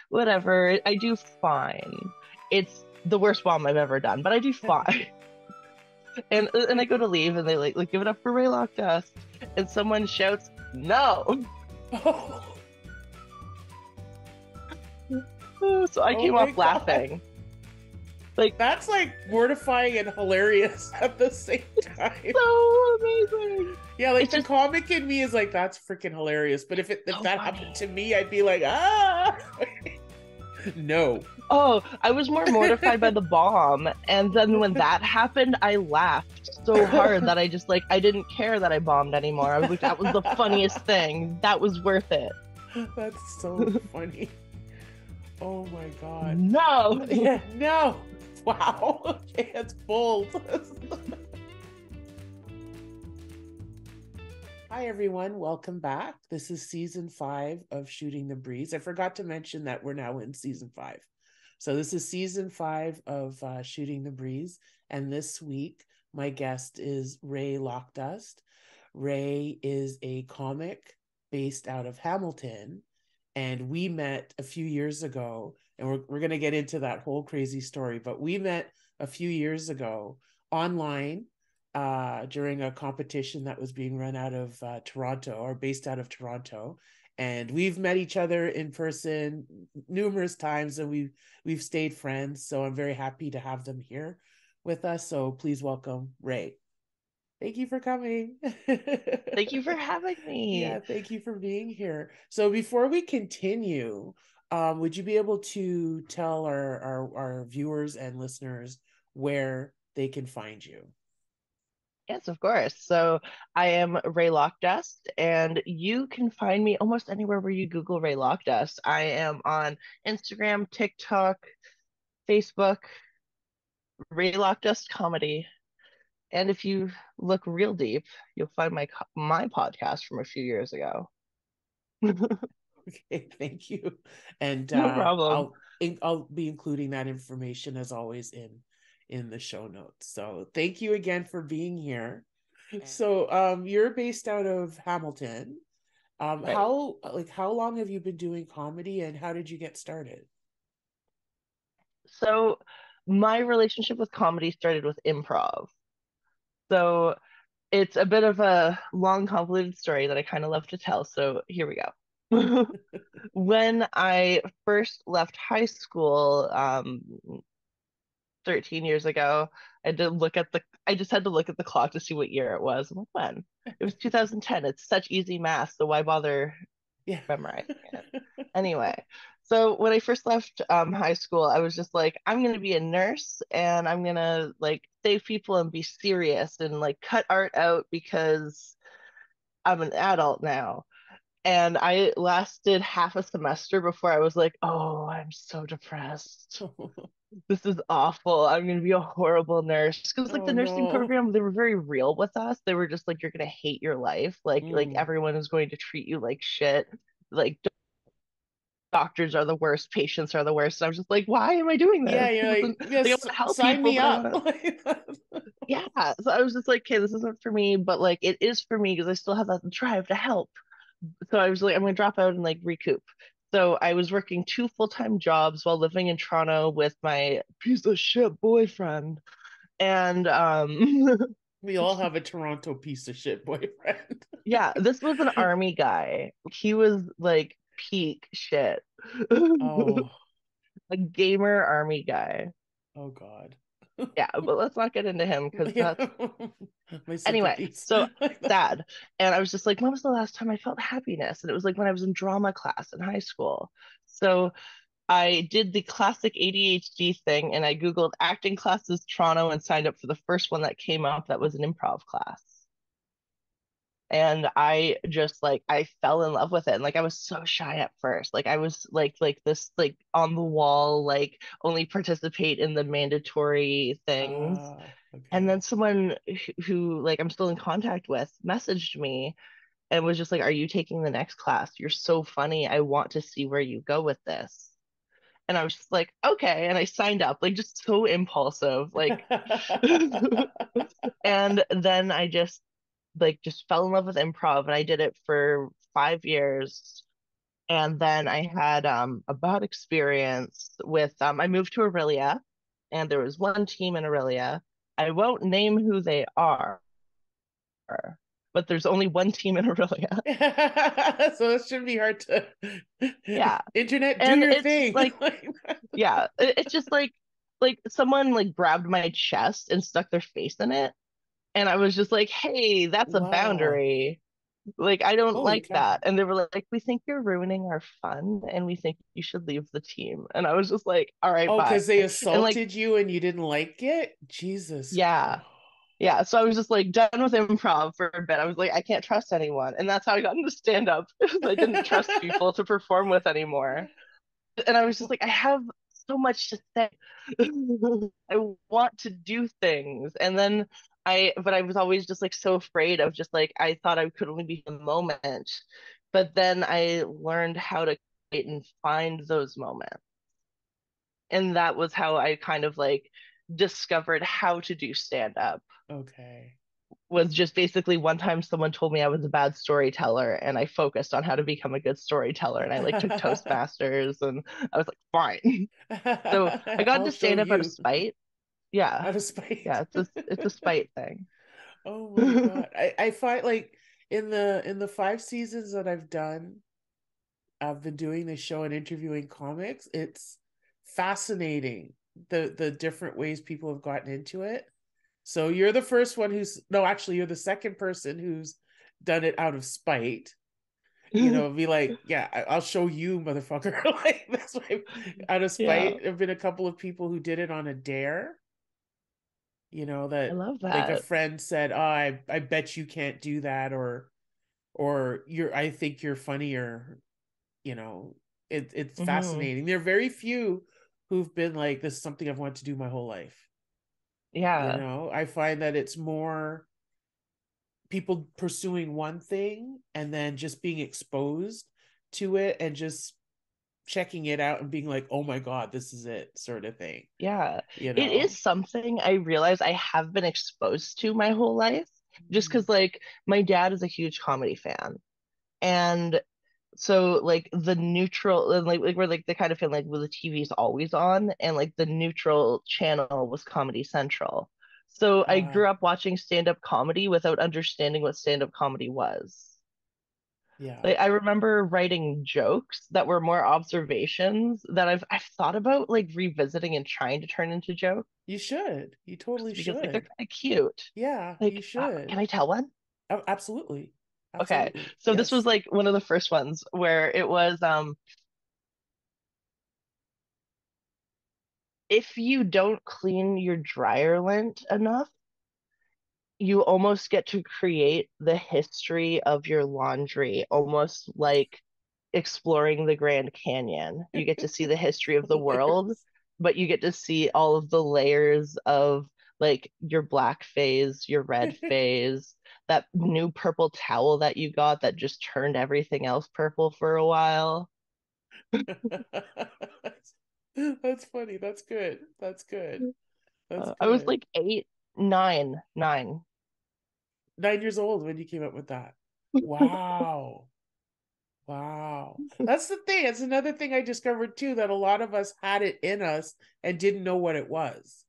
whatever. I do fine. It's the worst bomb I've ever done, but I do fine. And I go to leave and they like give it up for Rae Lockdust. And someone shouts, no. Oh, So I oh came my off God. laughing. Like, That's like mortifying and hilarious at the same time. so amazing. Yeah, like It's the just comic in me is like, that's freaking hilarious. But if so that happened to funny. me, I'd be like, ah, no. Oh, I was more mortified by the bomb. And then when that happened, I laughed so hard that I just like I didn't care that I bombed anymore. I was like, that was the funniest thing. That was worth it. That's so funny. Oh my God. No. Yeah, no. Wow. Okay, that's bold. Hi, everyone. Welcome back. This is season 5 of Shooting the Breeze. I forgot to mention that we're now in season 5. So, this is season 5 of Shooting the Breeze. And this week, my guest is Rae Lockdust. Rae is a comic based out of Hamilton. And we met a few years ago. And we're going to get into that whole crazy story. But we met a few years ago online during a competition that was being run out of Toronto or based out of Toronto. And we've met each other in person numerous times, and we've stayed friends. So I'm very happy to have them here with us. So please welcome Rae. Thank you for coming. Thank you for having Yeah, me. thank you for being here. So before we continue, would you be able to tell our viewers and listeners where they can find you? Yes, of course. So I am Rae Lockdust, and you can find me almost anywhere where you Google Rae Lockdust. I am on Instagram, TikTok, Facebook, Rae Lockdust Comedy. And if you look real deep, you'll find my podcast from a few years ago. Okay, thank you. And No problem. I'll be including that information as always in the show notes. So thank you again for being here. So you're based out of Hamilton. Right. How long have you been doing comedy and how did you get started? So my relationship with comedy started with improv. So it's a bit of a long, convoluted story that I kind of love to tell. So here we go. When I first left high school, 13 years ago, I just had to look at the clock to see what year it was. I'm like, when? It was 2010. It's such easy math, so why bother Yeah. memorizing it? Anyway, so when I first left high school, I was just like, I'm gonna be a nurse and I'm gonna like save people and be serious and like cut art out because I'm an adult now. And I lasted half a semester before I was like, oh, I'm so depressed. This is awful. I'm going to be a horrible nurse. Because like the Oh nursing no. program, they were very real with us. They were just like, you're going to hate your life. Like Mm. everyone is going to treat you like shit. Like doctors are the worst, patients are the worst. And I was just like, why am I doing Yeah, this? you're This isn't like, like I yes, want to help sign people, me but I up. want to yeah. So I was just like, okay, this isn't for me, but like it is for me because I still have that drive to help. So I was like, I'm gonna drop out and like recoup. So I was working two full-time jobs while living in Toronto with my piece of shit boyfriend. And We all have a Toronto piece of shit boyfriend. yeah, this was an army guy. He was like peak shit. Oh, A gamer army guy. oh God. Yeah, but let's not get into him because Yeah. that's My anyway. sympathies. So sad. And I was just like, when was the last time I felt happiness? And it was like when I was in drama class in high school. So I did the classic ADHD thing and I Googled acting classes Toronto and signed up for the first one that came up that was an improv class. And I just like I fell in love with it. And like I was so shy at first. Like I was like this like on the wall, like only participate in the mandatory things. And Okay. then someone who like I'm still in contact with messaged me and was just like, "Are you taking the next class? You're so funny. I want to see where you go with this." And I was just like, okay. And I signed up, like just so impulsive. Like and then I just fell in love with improv and I did it for 5 years. And then I had a bad experience with I moved to Aurelia, and there was one team in Aurelia. I won't name who they are, but there's only one team in Aurelia. So it shouldn't be hard to Yeah. internet, do And your it's just thing. like, yeah, it's just like someone like grabbed my chest and stuck their face in it. And I was just like, hey, that's a Wow. boundary. Like, I don't Holy like that. cow. And they were like, we think you're ruining our fun and we think you should leave the team. And I was just like, all right, Oh, bye. because they And like, assaulted you and you didn't like it? Jesus. yeah, yeah. So I was just like done with improv for a bit. I was like, I can't trust anyone. And that's how I got into stand up. I didn't trust people to perform with anymore. And I was just like, I have so much to say. I want to do things. And then but I was always just like so afraid of just like, I thought I could only be in the moment. But then I learned how to create and find those moments. And that was how I kind of like discovered how to do stand up. Okay. Was just basically one time someone told me I was a bad storyteller and I focused on how to become a good storyteller and I like took Toastmasters and I was like, fine. So I got I'll into show stand up out of you spite. Yeah. out of spite. Yeah, it's a spite thing. Oh my God. I find like in the 5 seasons that I've been doing this show and interviewing comics, it's fascinating the different ways people have gotten into it. So you're the first one who's no, actually you're the second person who's done it out of spite. Be like, yeah, I'll show you, motherfucker. Like that's why out of Yeah, spite. There've been a couple of people who did it on a dare, I that love like a that. friend said, oh, I bet you can't do that, or I think you're funnier, you know. It's Hmm. fascinating. There are very few who've been like, this is something I've wanted to do my whole life. Yeah, I find that it's more people pursuing one thing and then just being exposed to it and just checking it out and being like, oh my God, this is it, sort of thing, yeah. you It is know. something I realize I have been exposed to my whole life just Mm. because like my dad is a huge comedy fan. And so like the neutral and like we're like the kind of feeling like well the TV's always on and like the neutral channel was Comedy Central. So I Uh grew up watching stand-up comedy without understanding what stand-up comedy was. yeah. Like I remember writing jokes that were more observations that I've thought about like revisiting and trying to turn into jokes You should. You totally because like they're should. kind of cute. Yeah, you Like, can should. I tell one? Absolutely. Okay. Absolutely. So this was Yes. like one of the first ones where it was if you don't clean your dryer lint enough, you almost get to create the history of your laundry, almost like exploring the Grand Canyon. You get to see the history of the world, Hilarious. but you get to see all of the layers of like your black phase, your red phase, that new purple towel that you got that just turned everything else purple for a while. That's funny. That's good. That's good. That's I was good. like eight, nine, nine. 9 years old when you came up with that. Wow. Wow. That's the thing. It's another thing I discovered too, that a lot of us had it in us and didn't know what it was.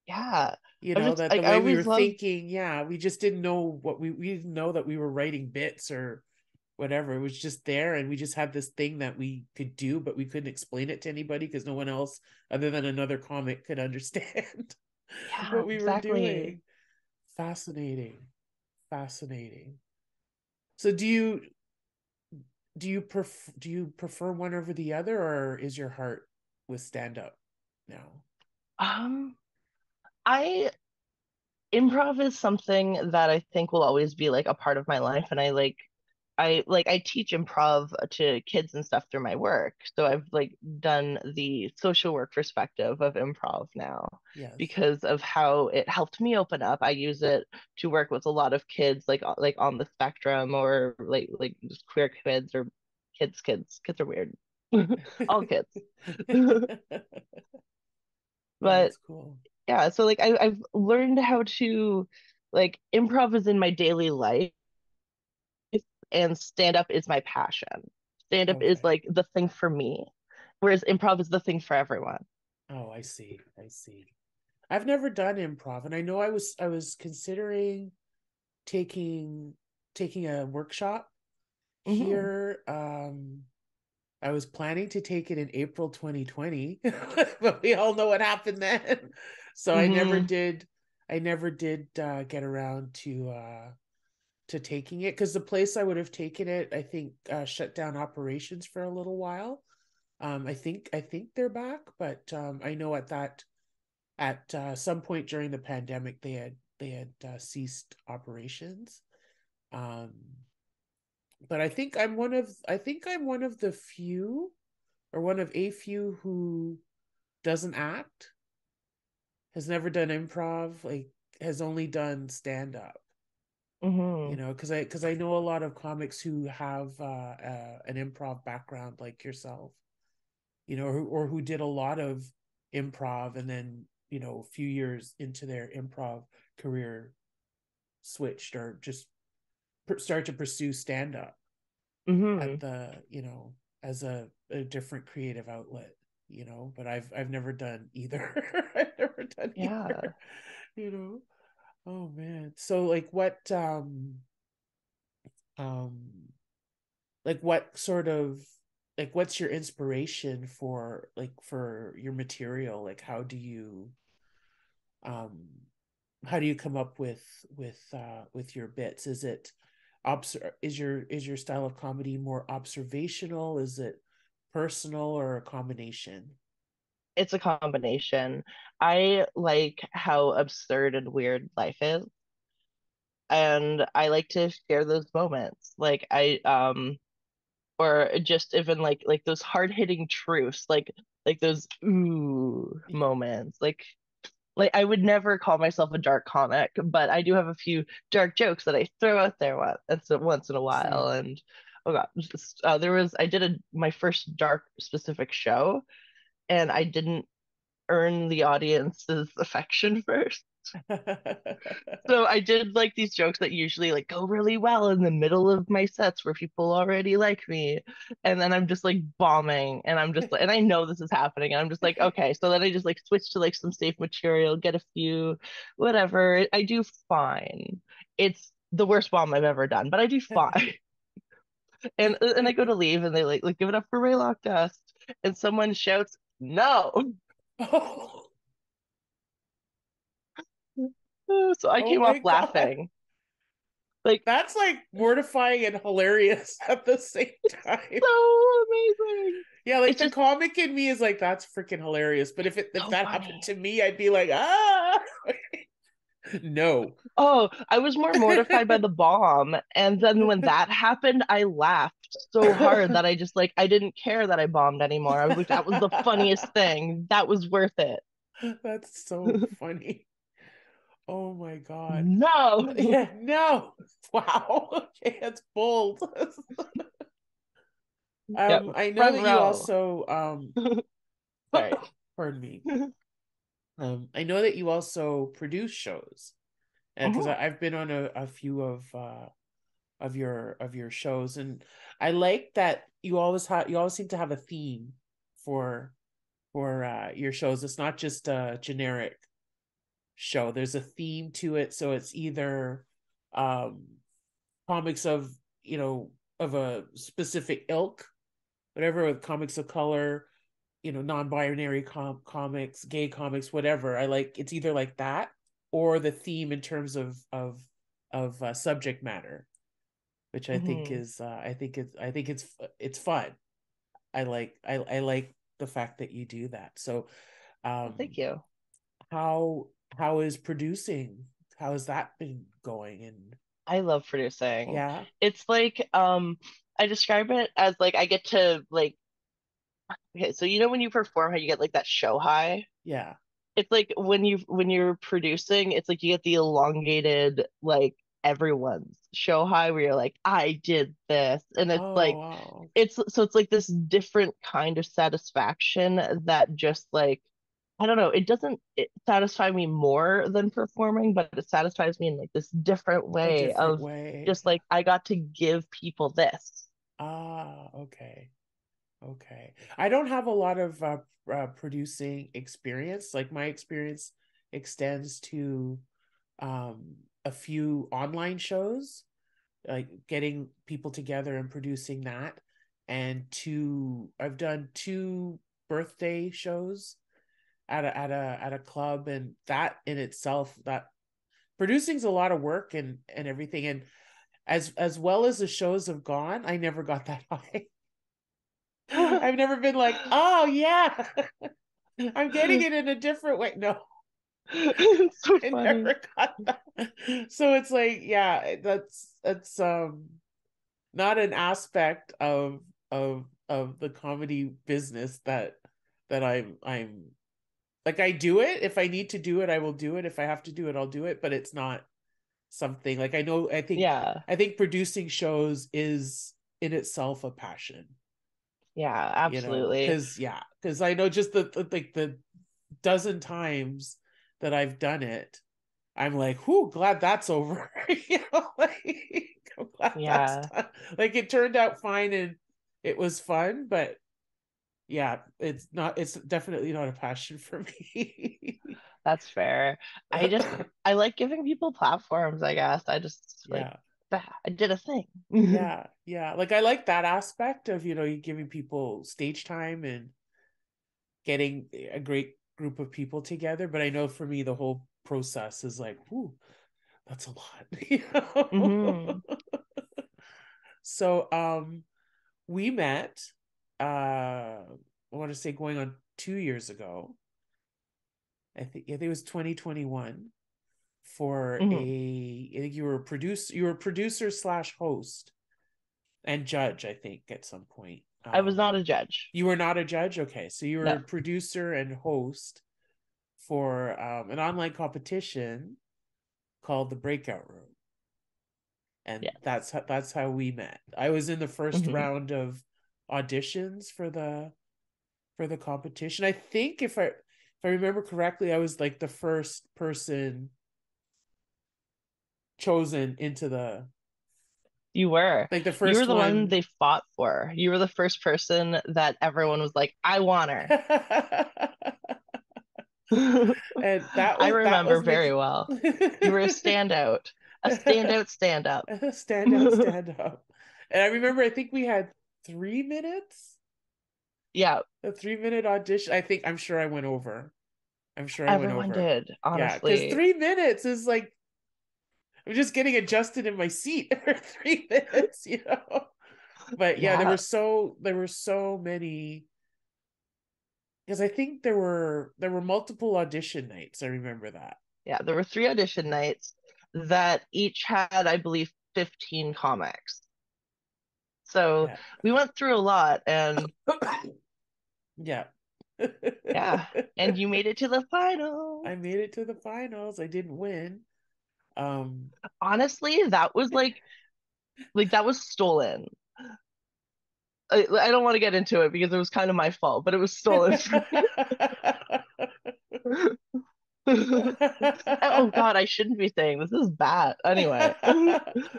Yeah. I was just That the like I way we were always loved, thinking, yeah, we just didn't know we didn't know that we were writing bits or whatever. It was just there, and we just had this thing that we could do, but we couldn't explain it to anybody because no one else other than another comic could understand yeah, what we were exactly. doing. Fascinating. Fascinating. So do you prefer one over the other, or is your heart with stand up now? Um, I improv is something that I think will always be like a part of my life and I teach improv to kids and stuff through my work. So I've like done the social work perspective of improv now Yes. because of how it helped me open up. I use it to work with a lot of kids like on the spectrum or like just queer kids or kids are weird. All kids. No, But that's cool. yeah, so like I've learned how to like improv is in my daily life and stand up is my passion. Stand up is Okay. like the thing for me, whereas improv is the thing for everyone. Oh, I see. I see. I've never done improv, and I know I was considering taking taking a workshop Hmm. here. I was planning to take it in April 2020, but we all know what happened then. So Hmm. I never did get around to taking it, because the place I would have taken it, I think, shut down operations for a little while. I think they're back, but I know at some point during the pandemic they had ceased operations. Um, but I think I'm one of the few, or one of a few, who doesn't act, has never done improv, like has only done stand up. Hmm. Because I know a lot of comics who have an improv background like yourself, or who did a lot of improv, and then a few years into their improv career switched, or just start to pursue stand up at Hmm. the as a different creative outlet. But I've never done either. I've never done Yeah. either. you know oh man, so like um what sort of, like, what's your inspiration for your material? Like, um how do you come up with your bits? Is it is your style of comedy more observational? Is it personal, or a combination? It's a combination. I like how absurd and weird life is, and I like to share those moments. Like or just even like those hard-hitting truths, like those ooh moments. Like I would never call myself a dark comic, but I do have a few dark jokes that I throw out there once in a while. See. And oh god, I did my first dark specific show, and I didn't earn the audience's affection first. So I did like these jokes that usually like go really well in the middle of my sets where people already like me. And then I'm just like bombing, and I'm just like, and I know this is happening, and I'm just like, okay. So then I just like switch to like some safe material, get a few, whatever. I do fine. It's the worst bomb I've ever done, but I do fine. And I go to leave, and they like give it up for Rae Lockdust, and someone shouts, "No." Oh, So I oh came my off god. laughing. Like, That's like mortifying and hilarious at the same time. so amazing. Yeah, like It's the just comic in me is like, that's freaking hilarious. But if so that happened funny. to me, I'd be like, ah, no. Oh, I was more mortified by the bomb. And then when that happened, I laughed so hard that I just like, I didn't care that I bombed anymore. I was like, that was the funniest thing. That was worth it. That's so funny. Oh my god. No. Yeah, no. Wow. Okay, that's bold. Yep. I know Front that you row. also sorry, pardon me. Mhm. I know that you also produce shows, because I've been on a few of your shows, and I like that you always seem to have a theme for your shows. It's not just a generic show. There's a theme to it, so it's either um comics of a specific ilk, whatever, with comics of color, non-binary comics, gay comics, whatever. I like, it's either like that, or the theme in terms of subject matter, which I think Mhm. is I think it's fun. I like the fact that you do that. So, Well, um, thank you. how how is producing? How has that been going? And I love producing. yeah, It's like, I describe it as like I get to like, okay, so you know when you perform how you get like that show high? yeah. It's like when you're producing, it's like you get the elongated like everyone's show high where you're like, I did this. And it's Oh like wow. it's like this different kind of satisfaction that just like I don't know, it satisfy me more than performing, but it satisfies me in like this different A way different of way. just like I got to give people this. Ah, okay. Okay. I don't have a lot of producing experience. Like my experience extends to a few online shows, like getting people together and producing that. And I've done two birthday shows at a club, and that in itself, that producing's a lot of work and everything. And as well as the shows have gone, I never got that high. I've never been like, oh yeah, I'm getting it in a different way. No, It's so I funny. never got that. So it's like, yeah, that's not an aspect of the comedy business that I'm like, I do it. If I need to do it, I will do it. If I have to do it, I'll do it. But it's not something like, I know, Yeah. I think producing shows is in itself a passion, Yeah, you know, absolutely. because I know just like the dozen times that I've done it, I'm like, whoo, glad that's over. You know, like, I'm glad that's Yeah, done. Like it turned out fine and it was fun, but yeah, it's definitely not a passion for me. that's fair. I just I like giving people platforms, I guess. I just like Yeah. I did a thing. Yeah. Yeah. Like I like that aspect of, you giving people stage time and getting a great group of people together. But I know for me, the whole process is like, whoo, that's a lot. Hmm. So we met I want to say going on 2 years ago. I think it was 2021 for Hmm. I think you were a producer slash host and judge, I think, at some point. I was not a judge. You were not a judge? Okay. So you were No. a producer and host for an online competition called the Breakout Room. And Yes. that's how we met. I was in the first Hmm. round of auditions for the competition. I think if I remember correctly, I was like the first person chosen into the You were. like the You were first the one one. they fought for. You were the first person that everyone was like, I want her. And I that remember was very Nikki. well. You were a standout stand up. Stand up. And I remember, I think we had 3 minutes, Yeah, a 3 minute audition. I'm sure I went over. I'm sure I went everyone over. did, Yeah, because honestly. 3 minutes is like, I'm just getting adjusted in my seat for 3 minutes. But yeah, Yeah, there were so many, because I think there were multiple audition nights. I remember that. yeah. There were three audition nights that each had, I believe, 15 comics. So Yeah. we went through a lot, and Yeah. yeah, and you made it to the I final. made it to the finals. I didn't win. Um Honestly, that was like that was stolen. I don't want to get into it because it was kind of my fault, but it was stolen from me. Oh God, I shouldn't be saying this is bad. Anyway,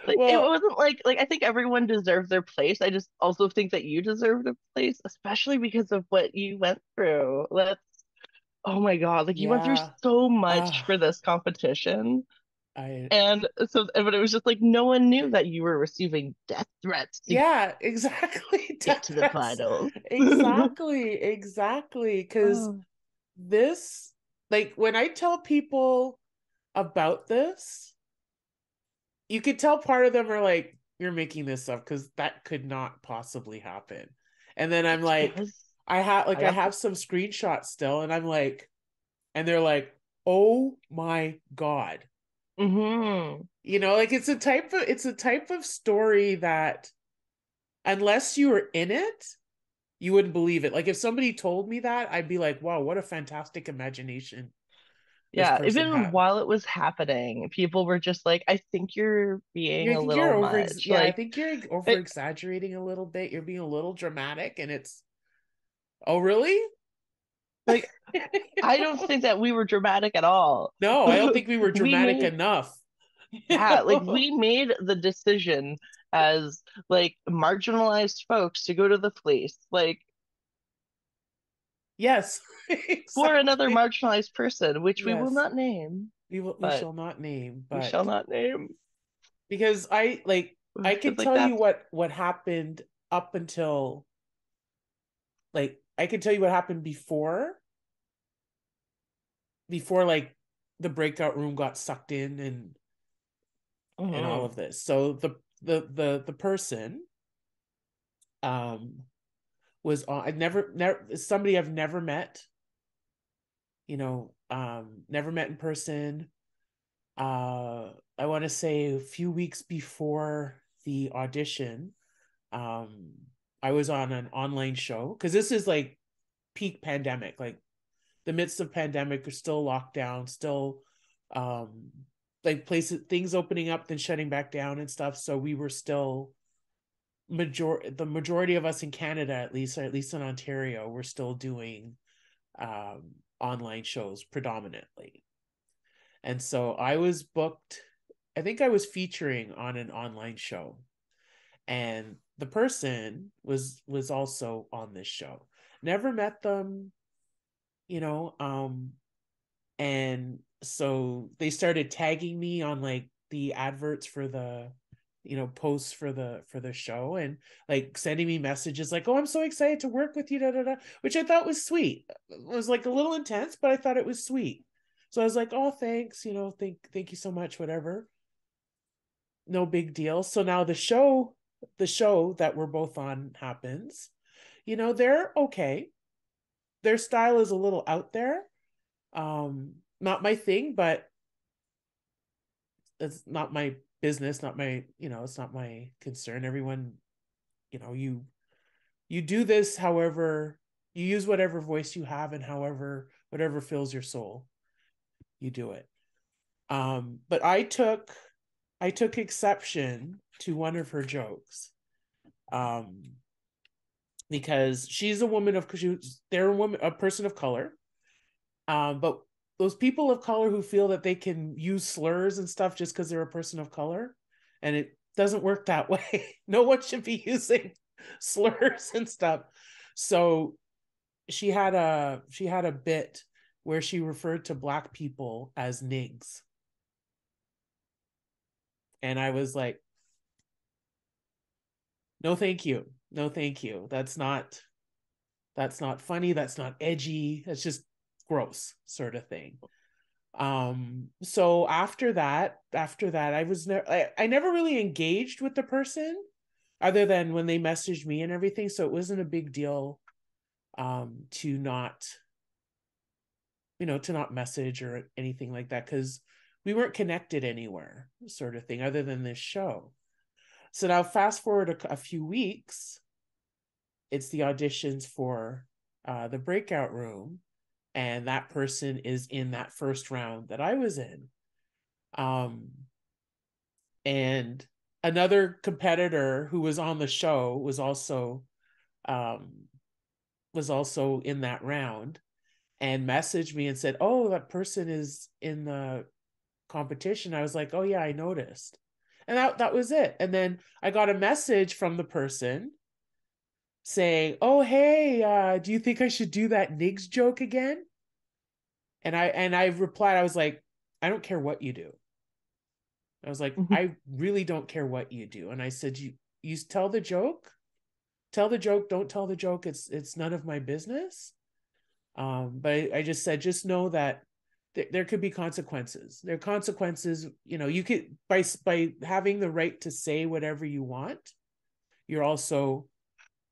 like it Well, wasn't like I think everyone deserved their place. I just also think that you deserved a place, especially because of what you went through. Let's Oh my God, like you went through yeah. so Uh much for this competition. I And so, but it was just like no one knew that you were receiving death threats to Yeah, exactly. get Death to the threats. finals. Exactly. Because Oh, this, like, when I tell people about this, you could tell part of them are like, you're making this up because that could not possibly happen. And then I'm it like, was, I I got, have some screenshots still, and I'm like, and they're like, oh my God. hmm Like it's a type of story that unless you were in it, you wouldn't believe it. Like if somebody told me that, I'd be like, wow, what a fantastic imagination this yeah, person even had. while it was happening, people were just like, I think you're being I a think little you're much. I Like, think you're over it, exaggerating a little bit. You're being a little dramatic, and it's, oh really? like, I don't think that we were dramatic at all. No, I don't think we were We dramatic made, enough. yeah, like we made the decision as like marginalized folks to go to the police, like Yes, for another exactly. marginalized person, which we will Yes, not name, we but shall not name, we but shall not name. because I Because could like tell you that's what happened up until I could tell you what happened before like the breakout room got sucked in and all mhm, of this. So the person um was on I never somebody I've never met, never met in person. I want to say a few weeks before the audition, um I was on an online show because this is like peak pandemic, like the midst of pandemic, are still locked down, still um like places things opening up then shutting back down and stuff. So we were still the majority of us in Canada, at least, or at least in Ontario, we're still doing online shows predominantly. And so I was booked, I think I was featuring on an online show. And the person was also on this show. Never met them, you know, and so they started tagging me on like the adverts for the posts for the show, and like sending me messages like, oh, I'm so excited to work with you, da, da, da, which I thought was sweet. It was like a little intense, but I thought it was sweet. So I was like, oh, thanks, thank you so much, whatever, no big deal. So now the show that we're both on happens. They're okay. Their style is a little out there, not my thing, but it's not my business, not my, it's not my concern. Everyone, you do this however, you use whatever voice you have, and however whatever fills your soul, you do it. But I took exception to one of her jokes, um because she's a woman of they're a person of color. But those people of color who feel that they can use slurs and stuff just because they're a person of color, and it doesn't work that way. No one should be using slurs and stuff. So she had a bit where she referred to black people as nigs, and I was like, no, thank you, no, thank you. That's not funny. That's not edgy. That's just gross, sort of thing. So after that I never really engaged with the person other than when they messaged me and everything, so it wasn't a big deal to not message or anything like that, because we weren't connected anywhere, sort of thing, other than this show. So now fast forward a few weeks, it's the auditions for the breakout room, and that person is in that first round that I was in. um and another competitor who was on the show um was also in that round, and messaged me and said, oh, that person is in the competition. I was like, oh yeah, I noticed. And that was it. And then I got a message from the person saying, oh, hey, do you think I should do that nigs joke again? And I replied, I was like, I don't care what you do. I was like, mhm. I really don't care what you do. And I said, you tell the joke, tell the joke, don't tell the joke. It's none of my business. But I just said, just know that there could be consequences. There are consequences. You could, by having the right to say whatever you want, you also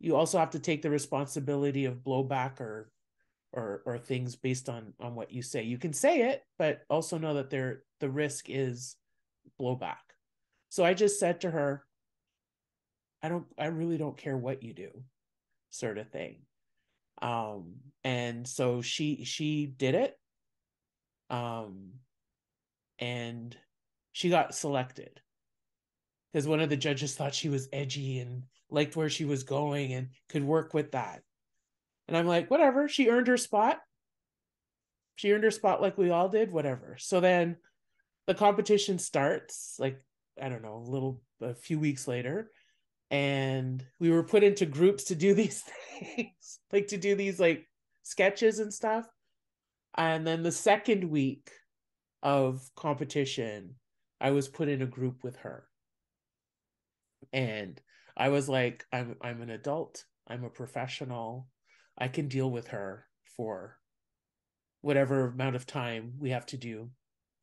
have to take the responsibility of blowback or things based on what you say. You can say it, but also know that the risk is blowback. So I just said to her, I really don't care what you do, sort of thing. And so she did it. Um and she got selected because one of the judges thought she was edgy and liked where she was going and could work with that. And I'm like, whatever, she earned her spot. She earned her spot like we all did, whatever. So then the competition starts, like, I don't know, a few weeks later, and we were put into groups to do these things, like to do these like sketches and stuff. And then the second week of competition, I was put in a group with her. And I was like, I'm an adult, I'm a professional, I can deal with her for whatever amount of time we have to do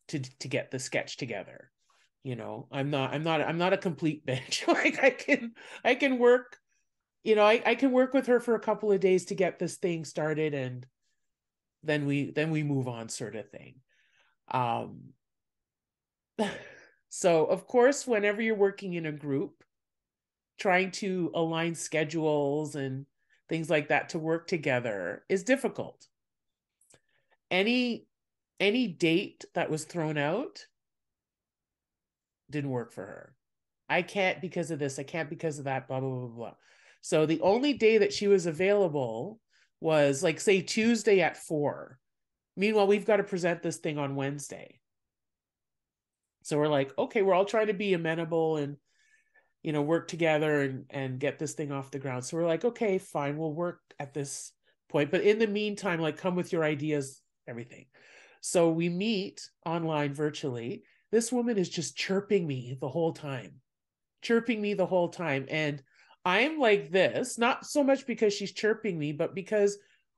to get the sketch together. You know, I'm not a complete bitch. Like I can work, you know, I can work with her for a couple of days to get this thing started, and then we move on, sort of thing. Um so of course, whenever you're working in a group, trying to align schedules and things like that to work together is difficult. Any any date that was thrown out didn't work for her. I can't because of this, I can't because of that, blah blah blah blah. So the only day that she was available was, like, say Tuesday at 4. Meanwhile, we've got to present this thing on Wednesday. So we're like, okay, we're all trying to be amenable and, you know, work together and get this thing off the ground. So we're like, okay, fine, we'll work at this point. But in the meantime, like, come with your ideas, everything. So we meet online virtually. This woman is just chirping me the whole time, chirping me the whole time. And I'm like this, not so much because she's chirping me, but because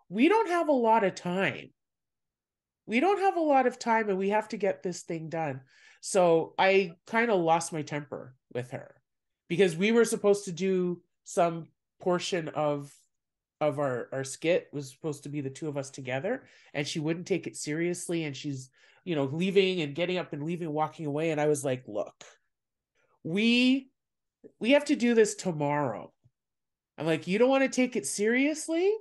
we don't have a lot of time. We don't have a lot of time and we have to get this thing done. So I kind of lost my temper with her because we were supposed to do some portion of our skit was supposed to be the two of us together, and she wouldn't take it seriously, and she's, you know, leaving and getting up and leaving, walking away. And I was like, look, we have to do this tomorrow. I'm like, you don't want to take it seriously?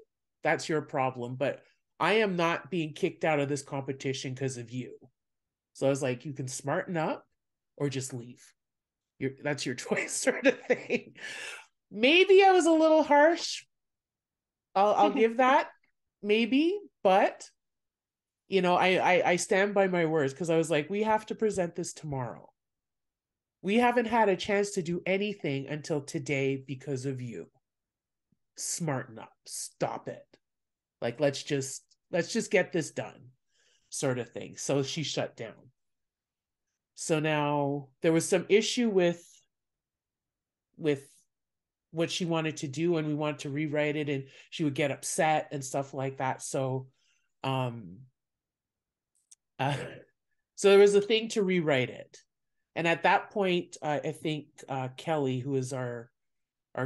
That's your problem. But I am not being kicked out of this competition because of you. So I was like, you can smarten up or just leave. That's your choice, sort of thing. Maybe I was a little harsh. I'll give that, maybe, but you know, I stand by my words, because I was like, we have to present this tomorrow. We haven't had a chance to do anything until today because of you. Smarten up. Stop it. Like, let's just get this done, sort of thing. So she shut down. So now there was some issue with what she wanted to do, and we wanted to rewrite it, and she would get upset and stuff like that. So um uh, so there was a thing to rewrite it. And at that point, I think Kelly, who is our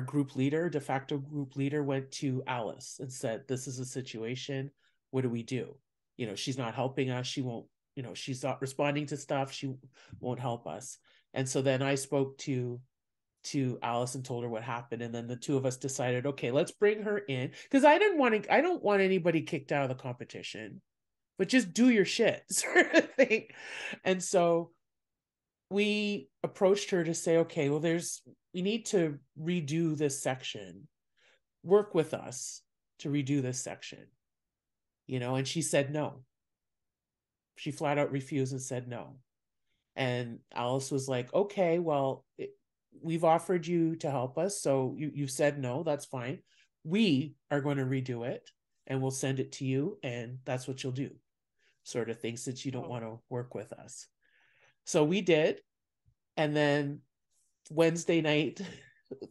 group leader, de facto group leader, went to Alice and said, this is a situation, what do we do? You know, she's not helping us, she won't, you know, she's not responding to stuff, she won't help us. And so then I spoke to Alice and told her what happened, and then the two of us decided, okay, let's bring her in, because I don't want anybody kicked out of the competition, but just do your shit, sort of thing. And so we approached her to say, okay, well, we need to redo this section. Work with us to redo this section, you know. And she said no. She flat out refused and said no. And Alice was like, okay, well, we've offered you to help us, so you said no, that's fine. We are going to redo it, and we'll send it to you, and that's what you'll do, sort of thing, since you don't want to work with us. So we did. And then Wednesday night,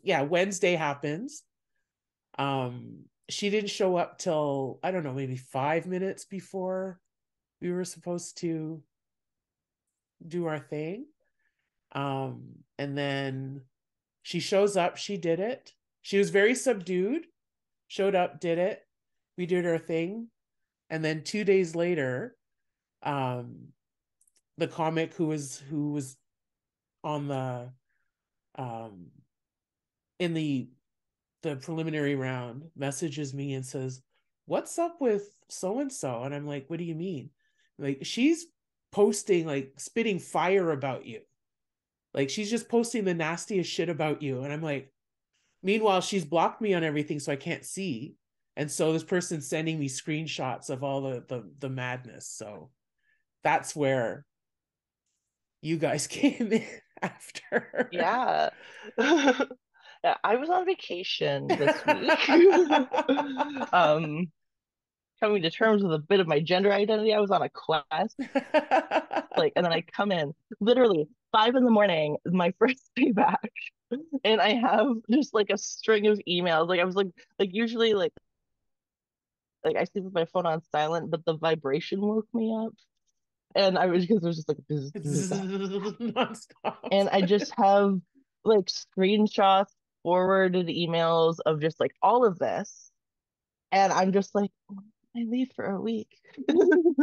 yeah, Wednesday happens. She didn't show up till, I don't know, maybe 5 minutes before we were supposed to do our thing. And then she shows up, she did it. She was very subdued, showed up, did it. We did our thing. And then 2 days later, the comic who was on the in the preliminary round messages me and says, what's up with so and so? And I'm like, what do you mean? Like, she's posting, like, spitting fire about you, like she's just posting the nastiest shit about you. And I'm like, meanwhile, she's blocked me on everything so I can't see. And so this person's sending me screenshots of all the madness. So that's where, you guys came in after. Yeah. Yeah, I was on vacation this week. um, coming to terms with a bit of my gender identity. I was on a quest, like, and then I come in literally 5 in the morning, my first day back, and I have just like a string of emails. Like I was like usually like I sleep with my phone on silent, but the vibration woke me up, and I was because it was just like bzz, bzz, bzz. Nonstop. And I just have like screenshots, forwarded emails of just like all of this, and I'm just like, I leave for a week.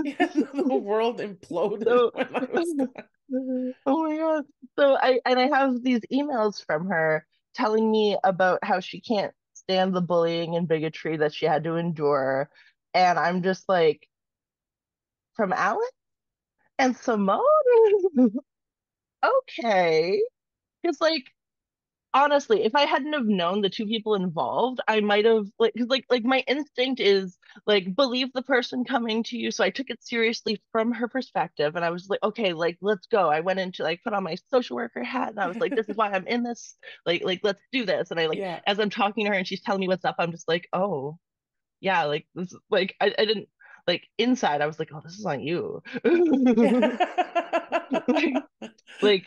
Yeah, the world imploded So, when I was gone. oh my God. So I have these emails from her telling me about how she can't stand the bullying and bigotry that she had to endure. And I'm just like, from Alan and Simone? Okay. Because like honestly, if I hadn't have known the two people involved, I might have like because like my instinct is like believe the person coming to you. So I took it seriously from her perspective, and I was like, okay, like let's go. I went into like put on my social worker hat, and I was like, this is why I'm in this. Like let's do this. And I like Yeah. as I'm talking to her and she's telling me what's up, I'm just like, oh yeah, like this like I didn't like inside I was like, oh, this is on you. like, like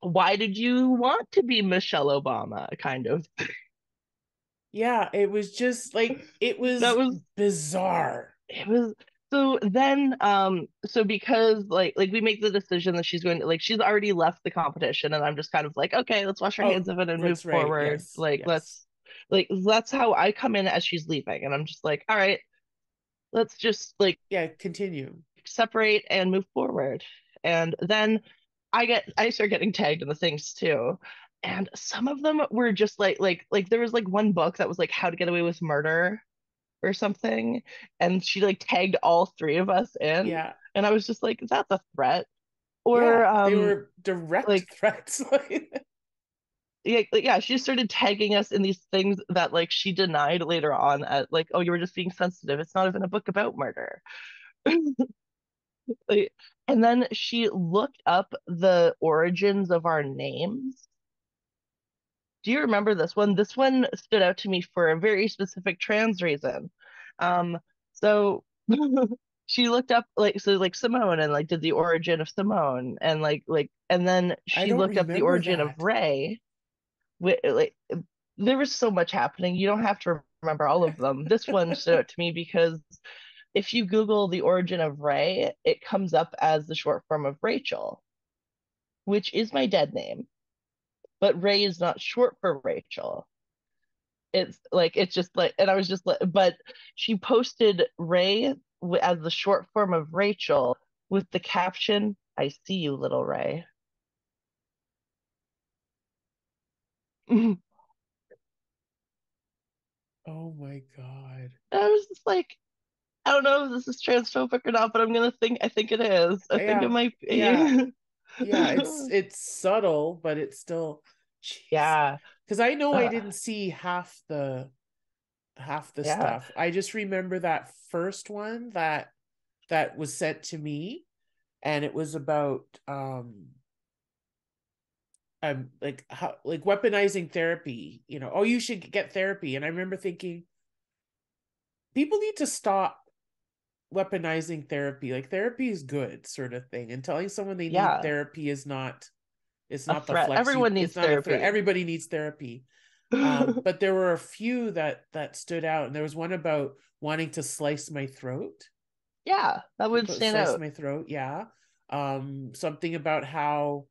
why did you want to be Michelle Obama? Kind of. Yeah, it was just like it That was was bizarre. it was so then so because like we make the decision that she's going to like she's already left the competition and I'm just kind of like okay, let's wash our hands Oh, of it and move that's right. forward. Yes, yes. Like that's how I come in as she's leaving and I'm just like all right, let's just like Yeah, continue. separate and move forward. And then I start getting tagged in the things too. And some of them were just like there was like one book that was like how to get away with murder or something, and she like tagged all three of us in, Yeah. and I was just like, that's a threat. Or Yeah, they were direct like threats. yeah, yeah, she started tagging us in these things that like she denied later on at like, oh, you were just being sensitive. It's not even a book about murder. Like, and then she looked up the origins of our names. Do you remember this one? This one stood out to me for a very specific trans reason. So she looked up like so like Simone and like did the origin of Simone and like and then I she don't looked up the remember origin of that. Rae. Like there was so much happening. You don't have to remember all of them. This one stood out to me because if you Google the origin of Rae, it comes up as the short form of Rachel, which is my dead name. But Rae is not short for Rachel. It's like it's just like and I was just like but she posted Rae as the short form of Rachel with the caption, I see you, little Rae. And Oh my God. I was just like, I don't know if this is transphobic or not, but I think it is. I think it Yeah. might Yeah. be. Yeah, it's subtle, but it's still jeez. Yeah. Because I know I Uh, didn't see half the yeah. stuff. I just remember that first one that was sent to me, and it was about like how like weaponizing therapy. Oh, you should get therapy. And I remember thinking people need to stop weaponizing therapy. Like therapy is good, sort of thing, and telling someone they need Yeah. therapy is not, it's A not the threat. flex you, Everyone it's needs not a threat. therapy. Everybody needs therapy. But there were a few that stood out, and there was one about wanting to slice my throat. Yeah, that would stand Slice out. my throat, yeah. Something about how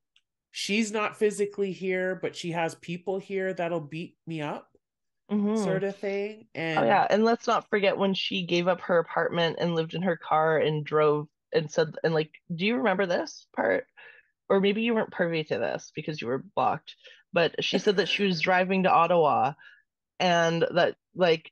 she's not physically here, but she has people here that'll beat me up, Hmm. sort of thing. Oh And yeah, and let's not forget when she gave up her apartment and lived in her car and drove and said and like, do you remember this part? Or maybe you weren't privy to this because you were blocked. But she said that she was driving to Ottawa and that like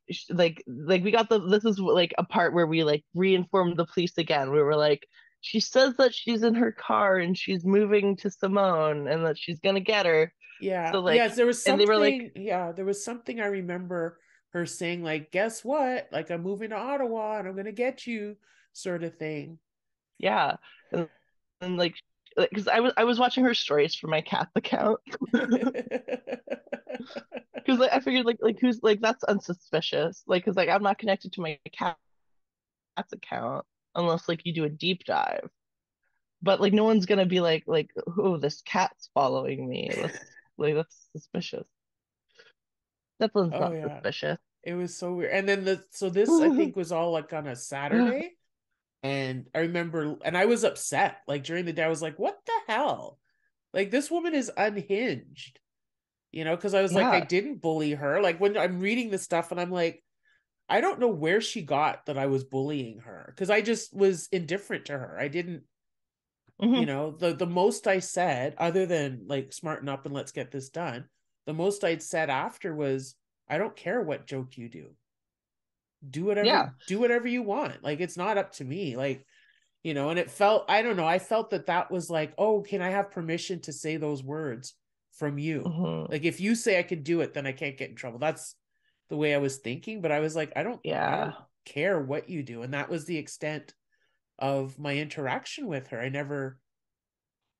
we got the this is like a part where we like reinformed the police again. We were like, she says that she's in her car and she's moving to Simone and that she's gonna get her. yeah, So like, yes, there was and they were like, something, yeah, there was something I remember her saying, like, guess what? Like, I'm moving to Ottawa and I'm gonna get you, sort of thing. yeah. And like because I was watching her stories for my cat's account because like I figured like who's like that's unsuspicious like because like I'm not connected to my cat's account unless like you do a deep dive. But like no one's gonna be like oh this cat's following me. That's suspicious. That one's Oh not yeah. suspicious. It was so weird. And then so this I think was all like on a Saturday. And I remember, and I was upset. Like during the day, I was like, what the hell? Like this woman is unhinged, because I was like, I Yeah. didn't bully her. Like when I'm reading this stuff and I'm like, I don't know where she got that I was bullying her because I just was indifferent to her. I didn't, Hmm. the most I said, other than like smarten up and let's get this done, the most I'd said after was, I don't care what joke you do. Yeah. Do whatever you want. Like it's not up to me. Like, and it felt, I don't know, I felt that that was like, oh, can I have permission to say those words from you? Hmm. Like if you say I can do it, then I can't get in trouble. That's the way I was thinking, but I was like, I don't Yeah. care what you do. And that was the extent of my interaction with her. I never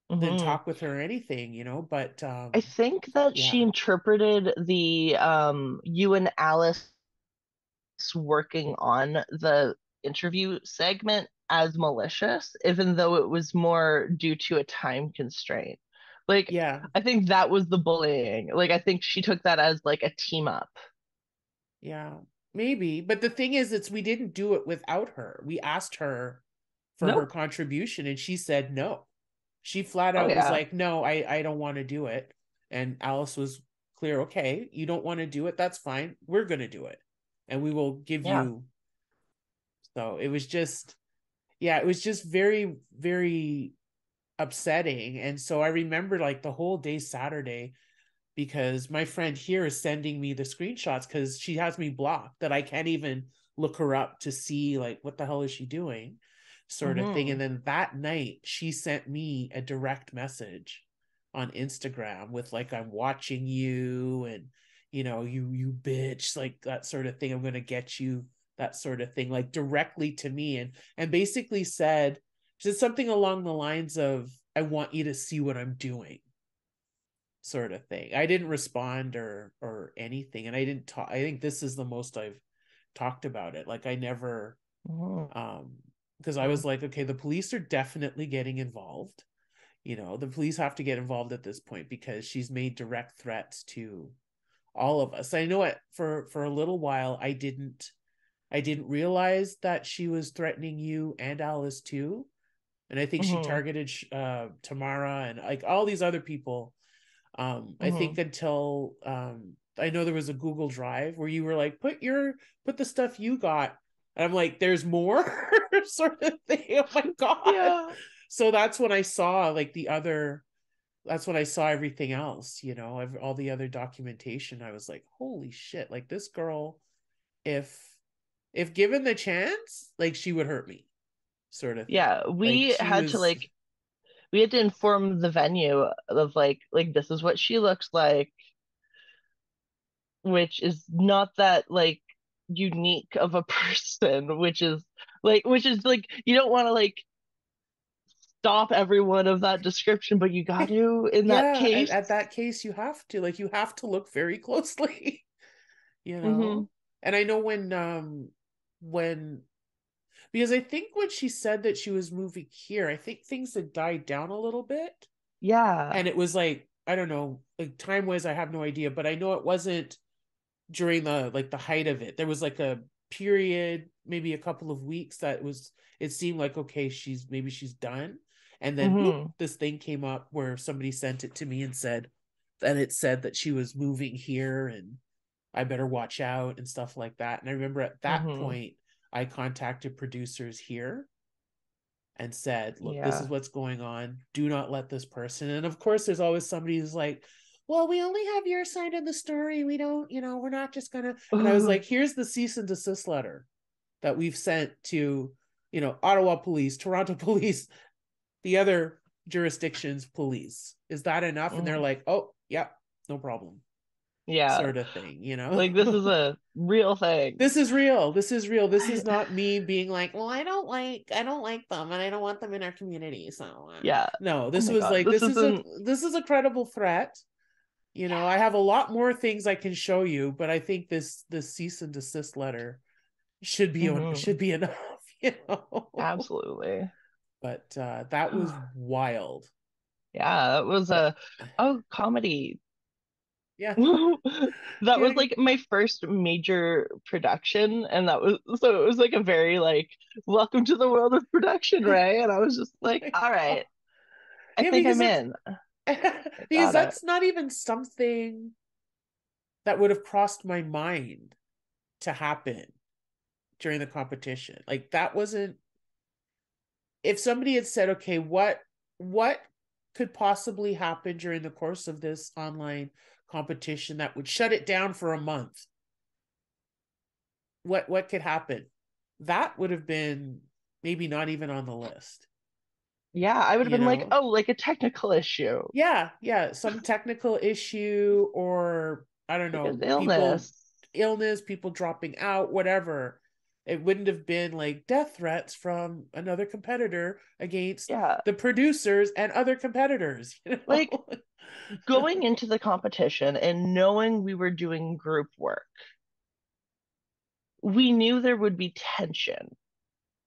then Hmm. talk with her or anything, but I think that she yeah. interpreted the you and Alice working on the interview segment as malicious, even though it was more due to a time constraint. Like, Yeah. I think that was the bullying. Like, I think she took that as like a team up. Yeah. Maybe. But the thing is, it's we didn't do it without her. We asked her for her Nope. contribution and she said no. She flat Oh out was yeah. like, no, I don't want to do it. And Alice was clear, okay, you don't want to do it, that's fine, we're going to do it, and we will give Yeah. you. So it was just, yeah, it was just very very upsetting. And so I remember like the whole day Saturday, because my friend here is sending me the screenshots because she has me blocked that I can't even look her up to see like what the hell is she doing, sort of thing. Hmm. And then that night she sent me a direct message on Instagram with like, I'm watching you, and you bitch, like that sort of thing, I'm gonna get you, that sort of thing, like directly to me. And basically said, she said something along the lines of, I want you to see what I'm doing, sort of thing. I didn't respond or anything, and I didn't talk. I think this is the most I've talked about it. Like I never, Hmm. um because I was like, okay, the police are definitely getting involved. The police have to get involved at this point because she's made direct threats to all of us. I know it for a little while. I didn't realize that she was threatening you and Alice too. And I think she Hmm. targeted Tamara and like all these other people. I Hmm. think until I know there was a Google Drive where you were like, put the stuff you got. And I'm like, there's more sort of thing. Oh my God. Yeah. So that's when I saw like that's when I saw everything else, all the other documentation. I was like, holy shit, like this girl, if given the chance, like she would hurt me, sort of thing. Yeah. Like she was, We had to inform the venue of like this is what she looks like, which is not that like unique of a person, which is like you don't want to like stop everyone of that description, but you got to in that yeah, case. at that case you have to look very closely. you Hmm. know and I know when because I think when she said that she was moving here, I think things had died down a little bit, Yeah. and it was like, I don't know, like time wise I have no idea, but I know it wasn't during the height of it. There was like a period, maybe a couple of weeks, it seemed like, okay, she's done. And then bloop, Hmm. this thing came up where somebody sent it to me and it said that she was moving here and I better watch out and stuff like that. And I remember at that Hmm. point I contacted producers here and said, look, this is Yeah. what's going on. Do not let this person. And of course, there's always somebody who's like, well, we only have your side of the story. We don't, we're not just going to. And I was like, here's the cease and desist letter that we've sent to, Ottawa police, Toronto police, the other jurisdictions police. Is that enough? And they're Hmm. like, oh, yep, no problem. Yeah. sort of thing, you know? Like this is a real thing. This is real. This is real. This is not me being like, well, I don't like them and I don't want them in our community. So Yeah. no, Oh this my was God. like, This isn't, this is a credible threat. You know, I yeah. have a lot more things I can show you, but I think this cease and desist letter Hmm. should be enough, you know. Absolutely. But that was wild. Yeah, that was But a oh comedy. yeah, That was yeah, like my first major production, and that was so it was like a very like welcome to the world of production, Rae. And I was just like, my all God. right, I Yeah, think because I'm it's in. I because got it. that's not even something that would have crossed my mind to happen during the competition. Like that wasn't, if somebody had said, okay, what could possibly happen during the course of this online competition that would shut it down for a month? What could happen? That would have been maybe not even on the list, Yeah, I would have you been like, know? oh, like a technical issue, Yeah, yeah, some technical issue, or I don't like an know, people illness. illness, people dropping out, whatever. It wouldn't have been like death threats from another competitor against Yeah, the producers and other competitors, you like know? going into the competition and knowing we were doing group work, we knew there would be tension,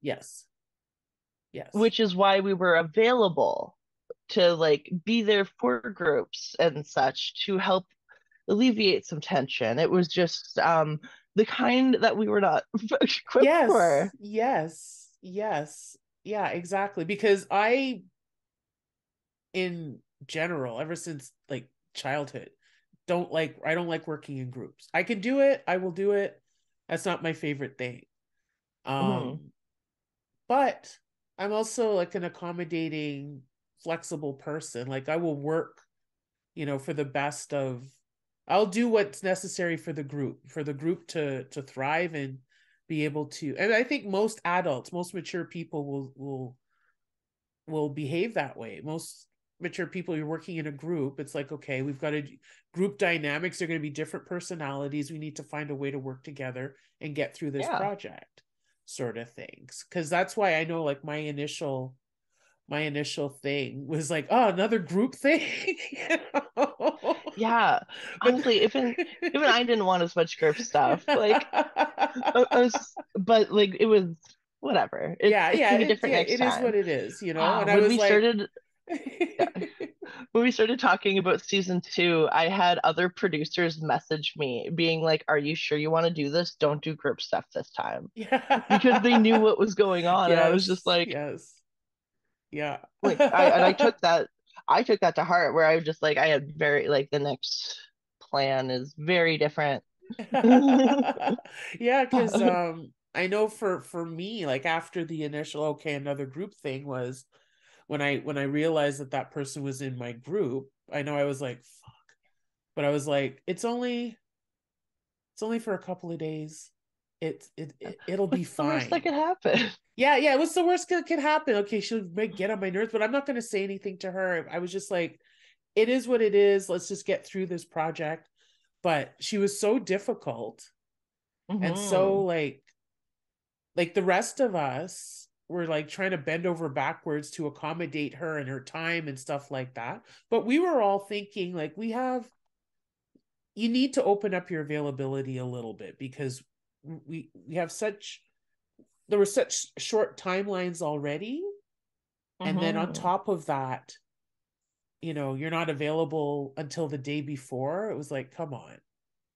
Yes. Yes. which is why we were available to like be there for groups and such to help alleviate some tension. It was just the kind that we were not equipped Yes. for. Yes. Yes. Yeah, exactly. Because I, in general, ever since like childhood, I don't like working in groups. I can do it, I will do it. That's not my favorite thing. Mhm. Um, but I'm also like an accommodating, flexible person. Like I will work, you know, for the best of, I'll do what's necessary for the group to thrive and be able to. And I think most adults, most mature people will behave that way. Most mature people, you're working in a group, it's like, okay, we've got a group dynamics, they're going to be different personalities, we need to find a way to work together and get through this Yeah. project, sort of things. Because that's why I know like my initial thing was like, oh, another group thing. You know? Yeah. But Honestly, even I didn't want as much group stuff. Like but like it was whatever. yeah, It yeah, can be different next it is what time. it is, you know. And I When was we like, started yeah, when we started talking about season 2, I had other producers message me being like, "Are you sure you want to do this? Don't do group stuff this time." Because they knew yeah. what was going on, and I was just Yes, like, yes. Yeah. I took that to heart. Where I was just like, I had very like the next plan is very different. Yeah, because I know for me, like after the initial okay, another group thing was when I realized that that person was in my group, I know I was like, fuck. But I was like, it's only for a couple of days. It'll be What's the worst that fine. could happen? Yeah, yeah. What's the worst that could happen? Okay, she'll get on my nerves, but I'm not going to say anything to her. I was just like, it is what it is. Let's just get through this project. But she was so difficult and so Hmm. like the rest of us were like trying to bend over backwards to accommodate her and her time and stuff like that. But we were all thinking like you need to open up your availability a little bit because we have such there were such short timelines already, and then on Hmm. top of that, you know, you're not available until the day before. It was like, come on,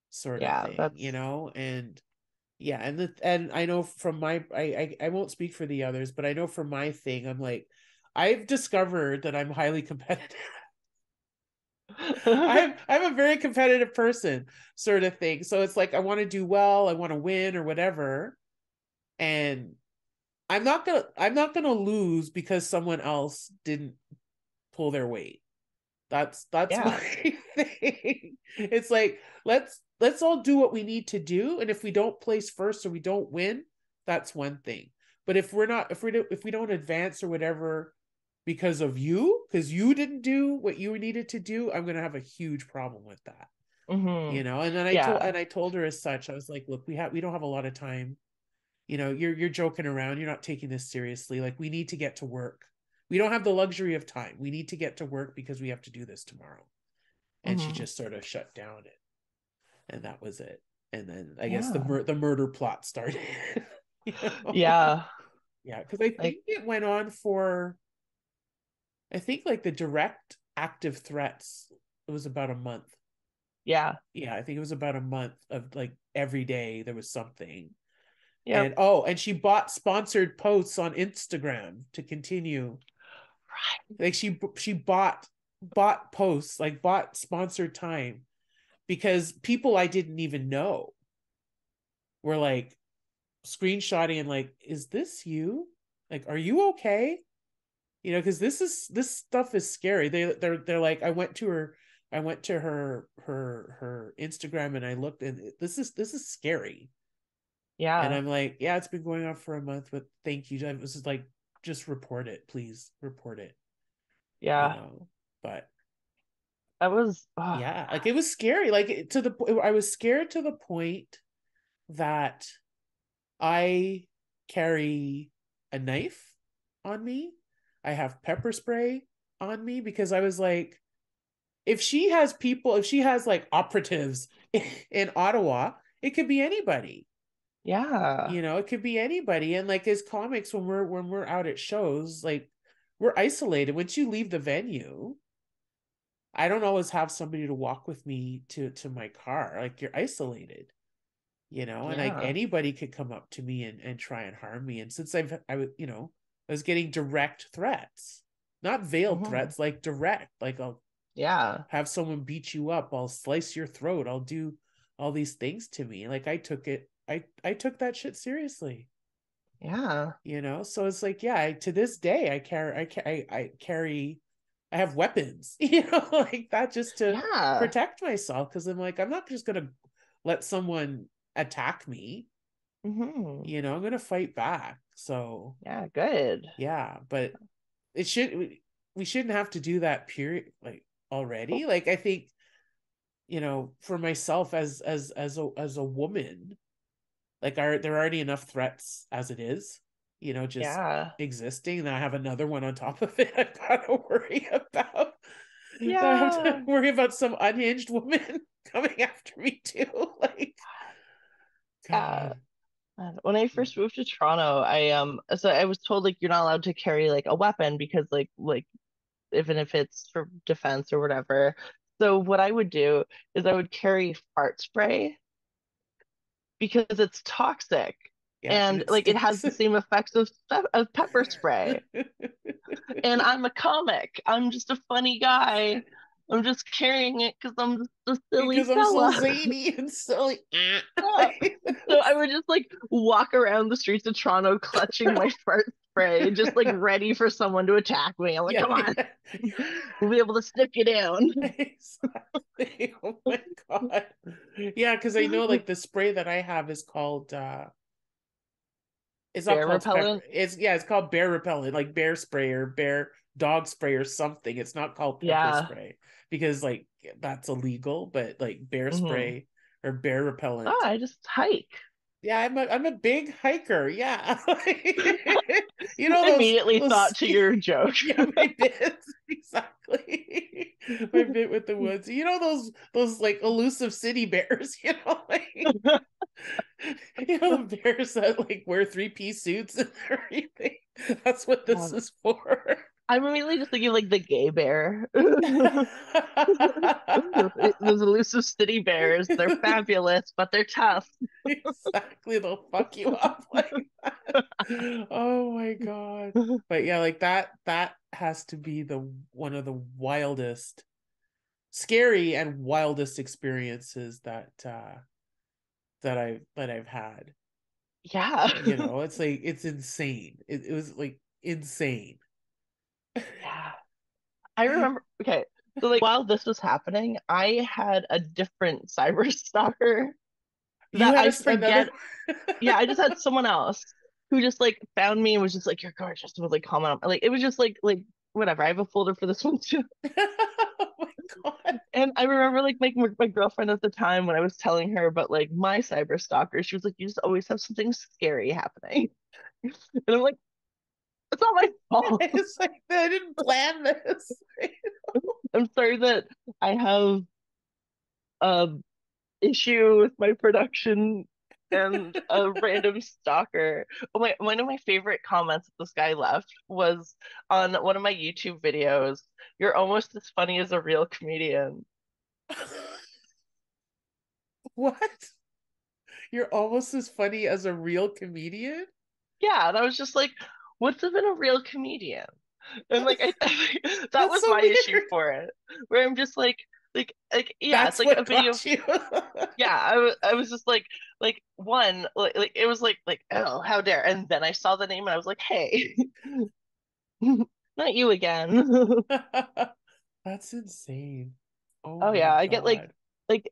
sort of Yeah, thing, you that's know. And yeah, and I know from my I won't speak for the others, but I know from my thing, I'm like, I've discovered that I'm highly competitive. I'm a very competitive person, sort of thing. So it's like I want to do well, I want to win or whatever. And I'm not gonna lose because someone else didn't pull their weight. That's my yeah, thing. It's like let's all do what we need to do, and if we don't place first or we don't win, that's one thing. But if we don't advance or whatever because of you, because you didn't do what you needed to do, I'm gonna have a huge problem with that. you Hmm. know. And then Yeah. I told her as such. I was like, look, we don't have a lot of time. You know, you're joking around. You're not taking this seriously. Like, we need to get to work. We don't have the luxury of time. We need to get to work because we have to do this tomorrow. And she Hmm. just sort of shut down it, and that was it. And then I guess Yeah. the murder plot started. You know? Yeah. Yeah, because I Like, think it went on for, I think like the direct active threats, it was about a month. yeah. Yeah, I think it was about a month of like every day there was something. Yep. And oh, and she bought sponsored posts on Instagram to continue. Right. Like she bought posts, like bought sponsored time, because people I didn't even know were like screenshotting and like, is this you? Like, are you okay? You know, because this stuff is scary. They're like, I went to her Instagram and I looked, and this is scary. And Yeah. I'm like, yeah, it's been going on for a month, but thank you. I was just like, just report it, please report it, you Yeah. know. But That was, oh, yeah, like it was scary. Like to the I was scared to the point that I carry a knife on me. I have pepper spray on me because I was like, if she has people, if she has like operatives in Ottawa, it could be anybody. yeah. You know, it could be anybody. And like as comics, when we're out at shows, like we're isolated. Once you leave the venue, I don't always have somebody to walk with me to my car. Like you're isolated, you know, and like Yeah. anybody could come up to me and try and harm me. And since you know, I was getting direct threats, not veiled Hmm. threats, like direct, like I'll Yeah. have someone beat you up, I'll slice your throat, I'll do all these things to me. Like I took that shit seriously, Yeah. you know. So it's like, yeah, to this day I carry, I have weapons, you know, like that, just to Yeah. protect myself, because I'm like, I'm not just gonna let someone attack me, Hmm. you know. I'm gonna fight back. So Yeah. Good. yeah, but it should we shouldn't have to do that, period, like already. Like I think, you know, for myself as a woman, like there are already enough threats as it is, you know, just Yeah. existing, and I have another one on top of it I've got to worry about. I have to Yeah. worry about some unhinged woman coming after me too. Like, Yeah. God. And when I first moved to Toronto, so I was told like you're not allowed to carry like a weapon because like even if it's for defense or whatever. So what I would do is I would carry fart spray because it's toxic Yeah, and and it like it has stinks. the same effects of pepper spray. And I'm a comic. I'm just a funny guy. I'm just carrying it because I'm just a silly Because I'm so fella. zany and silly. Yeah. So I would just like walk around the streets of Toronto clutching my fart spray, just like ready for someone to attack me. I'm like, Yeah, come on, yeah. we'll be able to snip you down. Exactly. Oh my God. Yeah, because I know like the spray that I have is called it's not Bear called pepper. repellent. It's, yeah, it's called bear repellent, like bear spray or bear dog spray or something. It's not called pepper Yeah. spray because like that's illegal, but like bear Hmm. spray or bear Oh, repellent. I just hike. Yeah, I'm a big hiker. Yeah. You know Immediately those thought to your joke. yeah, my bit. Exactly. My bit with the woods. You know those like elusive city bears, you know, like you know, the bears that like wear three-piece suits and everything. That's what this Um, is for. I'm immediately just thinking of, like the gay bear. Those elusive city bears. They're fabulous, but they're tough. Exactly, they'll fuck you up like that. Oh my God. But yeah, like that has to be the one of the wildest, scary and wildest experiences that I've had. Yeah. You know, it's like it's insane. It was like insane. Yeah. I remember, okay, so like while this was happening, I had a different cyber stalker You that had I another. forget. Yeah, I just had someone else who just like found me and was just like, "You're gorgeous," and was like comment on like it was just like whatever. I have a folder for this one too. God. And I remember like my girlfriend at the time when I was telling her about like my cyber stalker, she was like, "You just always have something scary happening." And I'm like, "It's not my fault. It's like I didn't plan this. I'm sorry that I have a issue with my production and a random stalker." Oh my, one of my favorite comments that this guy left was on one of my YouTube videos. "You're almost as funny as a real comedian." What? You're almost as funny as a real comedian? Yeah, and I was just like, what's even a real comedian? And like that That's was so my issue weird. for it, where I'm just like yeah, it's That's like a what video. got you. Yeah, I was just like one like it was like, oh, how dare. And then I saw the name and I was like, hey, not you again. That's insane. Oh Oh my yeah, I get God. like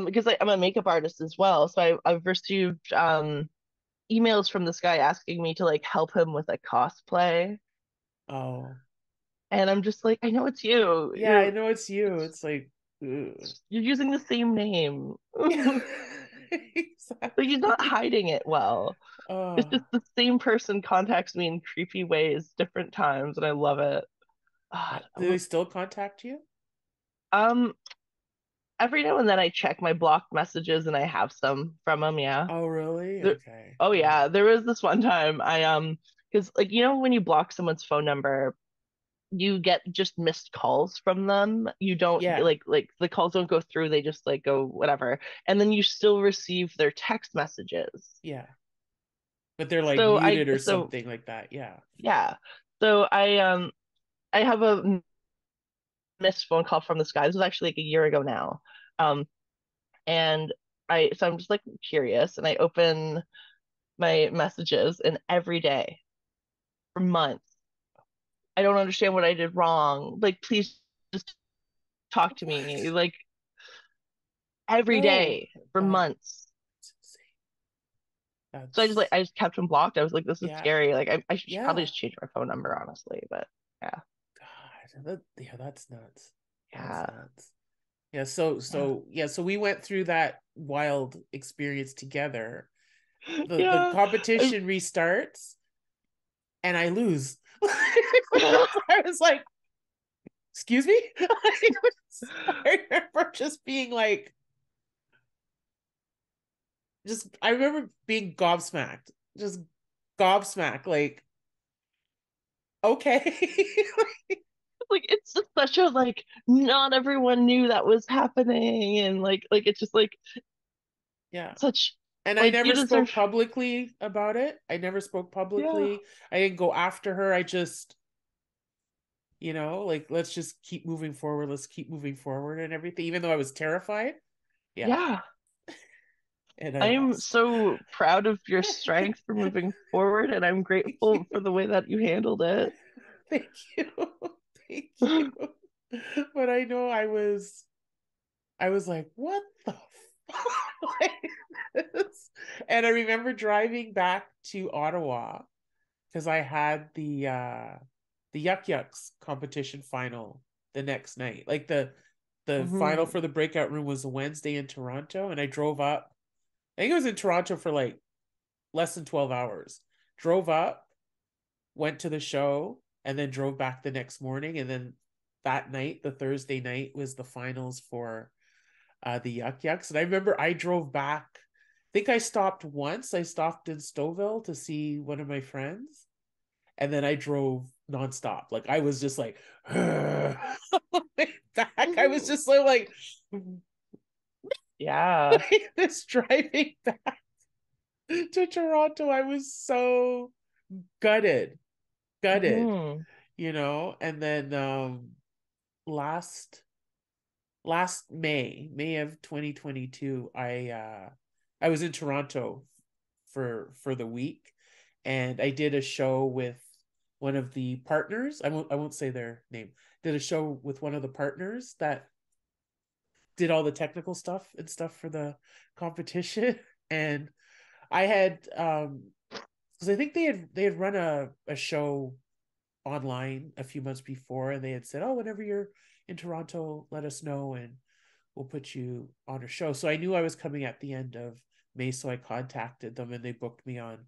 because I'm a makeup artist as well, so I've received emails from this guy asking me to like help him with a cosplay. Oh. And I'm just like, I know it's you. Yeah, I know it's you. It's like, ugh. You're using the same name. Like he's not Exactly. hiding it well. It's Oh, just the same person contacts me in creepy ways, different times, and I love it. Ah, do they still contact you? Um, every now and then I check my blocked messages and I have some from him. Yeah. Oh, really? There, Okay. oh Yeah. yeah, there was this one time because like when you block someone's phone number, you get just missed calls from them. You don't Yeah. like the calls don't go through, they just like go whatever. And then you still receive their text messages. Yeah. But they're like So I muted or so something like that. Yeah. yeah. So I have a missed phone call from this guy. This was actually like a year ago now. And I'm just like curious and I open my messages and every day for months, I don't understand what I did wrong. Like please just talk to me. Like every No, day for that's months. insane. So That's I just kept him blocked. I was like, this is yeah. scary. Like I should probably Yeah. just change my phone number, honestly. But yeah, God. Yeah, that's nuts. That's yeah, nuts. Yeah, so we went through that wild experience together. The yeah. I, competition restarts and I lose. I was like, excuse me? I remember just being like, I remember being gobsmacked, just gobsmacked, like, okay. like it's just such a like not everyone knew that was happening, and like it's just like Yeah. such And I like you never deserve. spoke publicly about it. I never spoke Yeah, publicly. I didn't go after her. I just, like, let's just keep moving forward. Let's keep moving forward and everything, even though I was terrified. Yeah. yeah. And I I'm lost. so proud of your strength for moving forward, and I'm Thank you. grateful for the way that you handled it. Thank you. Thank you. But I know I was like, what the fuck? Like this? And I remember driving back to Ottawa because I had the Yuck Yucks competition final the next night. Like the final Hmm. for the breakout room was a Wednesday in Toronto, and I drove up. I think it was in Toronto for like less than 12 hours. Drove up, went to the show, and then drove back the next morning. And then that night, the Thursday night, was the finals for the Yuck Yucks. And I remember I drove back. I think I stopped once. I stopped in Stouffville to see one of my friends, and then I drove nonstop. Like I was just like back. I was just so like Yeah. this driving back to Toronto. I was so gutted, gutted, Hmm. And then last May of 2022, I was in Toronto for the week, and I did a show with one of the partners. I won't say their name. Did a show with one of the partners that did all the technical stuff and stuff for the competition. And I had because I think they had run a show online a few months before, and they had said, oh, whenever you're in Toronto, let us know and we'll put you on a show. So I knew I was coming at the end of May, so I contacted them and they booked me on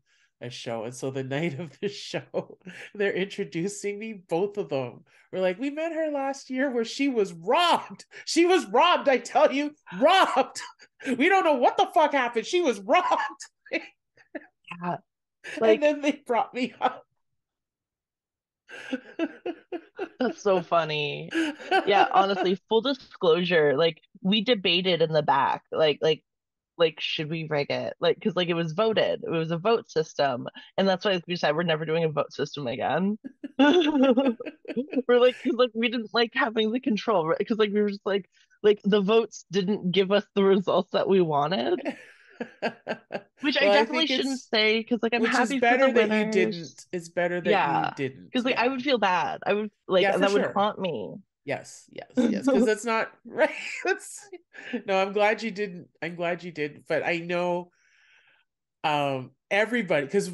a show. And so the night of the show, they're introducing me. Both of them were like, we met her last year where she was robbed. She was robbed, I tell you, robbed. We don't know what the fuck happened. She was robbed. Yeah. And Like, then they brought me up. that's so funny. Yeah, honestly, full disclosure, like we debated in the back, like should we rig it? Like, because like it was voted, it was a vote system, and that's why we decided we're never doing a vote system again. We're like, because like we didn't like having the control, right? Because like we were just like the votes didn't give us the results that we wanted, which I Well, I definitely think shouldn't it's, say because like I'm which is happy for the better that you winners. didn't. It's better that you Yeah, didn't. because like I Yeah. would feel bad. I would like Yeah, for that would sure. haunt me. Yes, yes, yes. Because that's not right. That's no, I'm glad you didn't. I'm glad you did. But I know everybody, because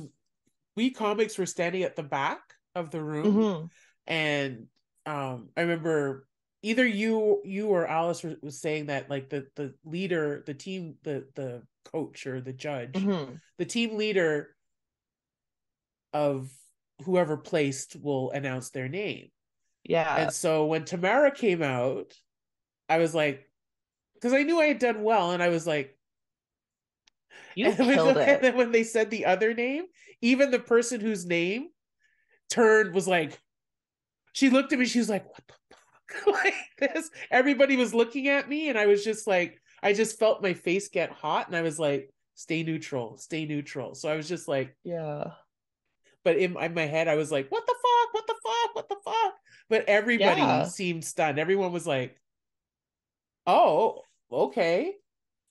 we comics were standing at the back of the room, Hmm. and I remember either you or Alice was saying that like the leader, the team, the coach or the judge, Hmm. the team leader of whoever placed will announce their name. Yeah, And so when Tamara came out, I was like, because I knew I had done well, and I was like, you and killed it. then when they said the other name, even the person whose name turned was like, she looked at me, she was like, what the fuck? Like this. Everybody was looking at me, and I was just like, I just felt my face get hot, and I was like, stay neutral, stay neutral. So I was just like, Yeah. but in my head, I was like, what the fuck? What the fuck? What the fuck? But everybody Yeah. seemed stunned. Everyone was like, oh, okay.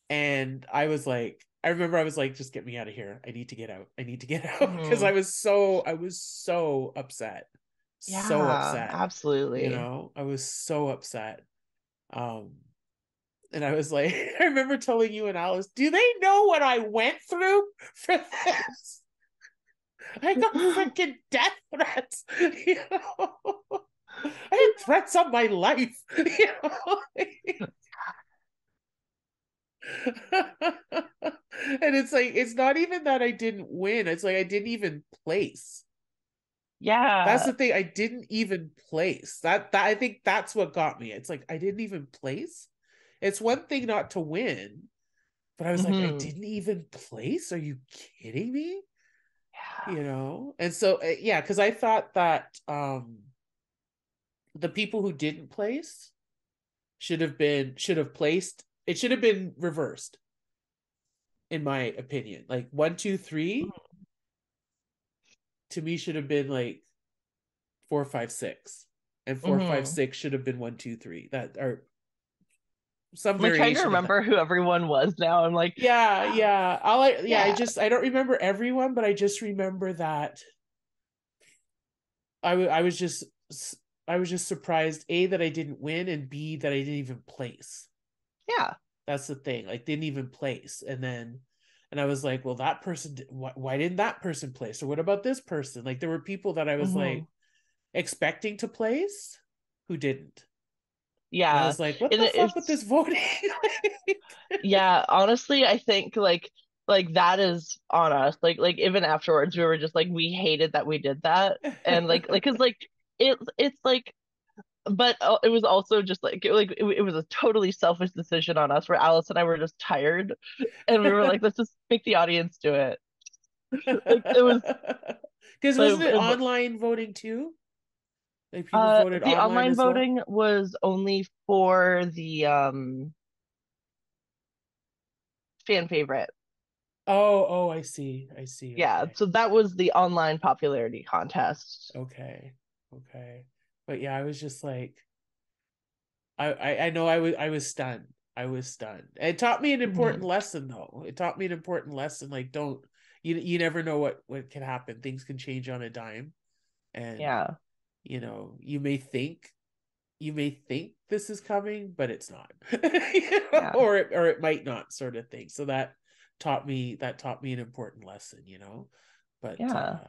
And I was like, I remember I was like, just get me out of here. I need to get out. I need to get out because Hmm. I was so upset. So Yeah, upset. You absolutely. know, I was so upset. Um, and I was like, I remember telling you and Alice, do they know what I went through for this? I got freaking death threats. You know, I had threats on my life. You know, and it's like it's not even that I didn't win. It's like I didn't even place. That's Yeah. the thing. I didn't even place. That I think that's what got me. It's like I didn't even place. It's one thing not to win, but I was like, I Hmm. didn't even place. Are you kidding me? Yeah. You know? And so yeah, because I thought that the people who didn't place should have placed. It should have been reversed, in my opinion. Like 1, 2, 3 to me should have been like 4, 5, 6, and four, five, Hmm. six should have been 1, 2, 3. That or some I'm like trying to variation of that. remember who everyone was now. I'm like, Yeah, yeah. yeah. I don't remember everyone, but I just remember that I was just I was just surprised A that I didn't win, and B that I didn't even place. Yeah. That's the thing. Like didn't even place. And I was like, well, that person why didn't that person place? Or what about this person? Like there were people that I was Hmm. like expecting to place who didn't. And I Yeah. was like, what And the fuck with this it's voting? yeah, honestly, I think like that is on us. Like even afterwards we were just like we hated that we did that. And like cuz like it's like but it was also just it was a totally selfish decision on us where Alice and I were just tired and we were like let's just make the audience do it. Like it was Because like wasn't it online voting too? Like people uh voted the online online as well? voting was only for the fan favorite. Oh, oh, I see. I see. Yeah, Okay. so that was the online popularity contest. Okay. Okay. But yeah, I was just like, I know I was stunned. I was stunned. It taught me an important Mhm. lesson though. It taught me an important lesson. Like don't you never know what can happen. Things can change on a dime. And Yeah. you know, you may think this is coming, but it's not. You know, Yeah. or it might not, sort of thing. So that taught me an important lesson, you know. But Yeah.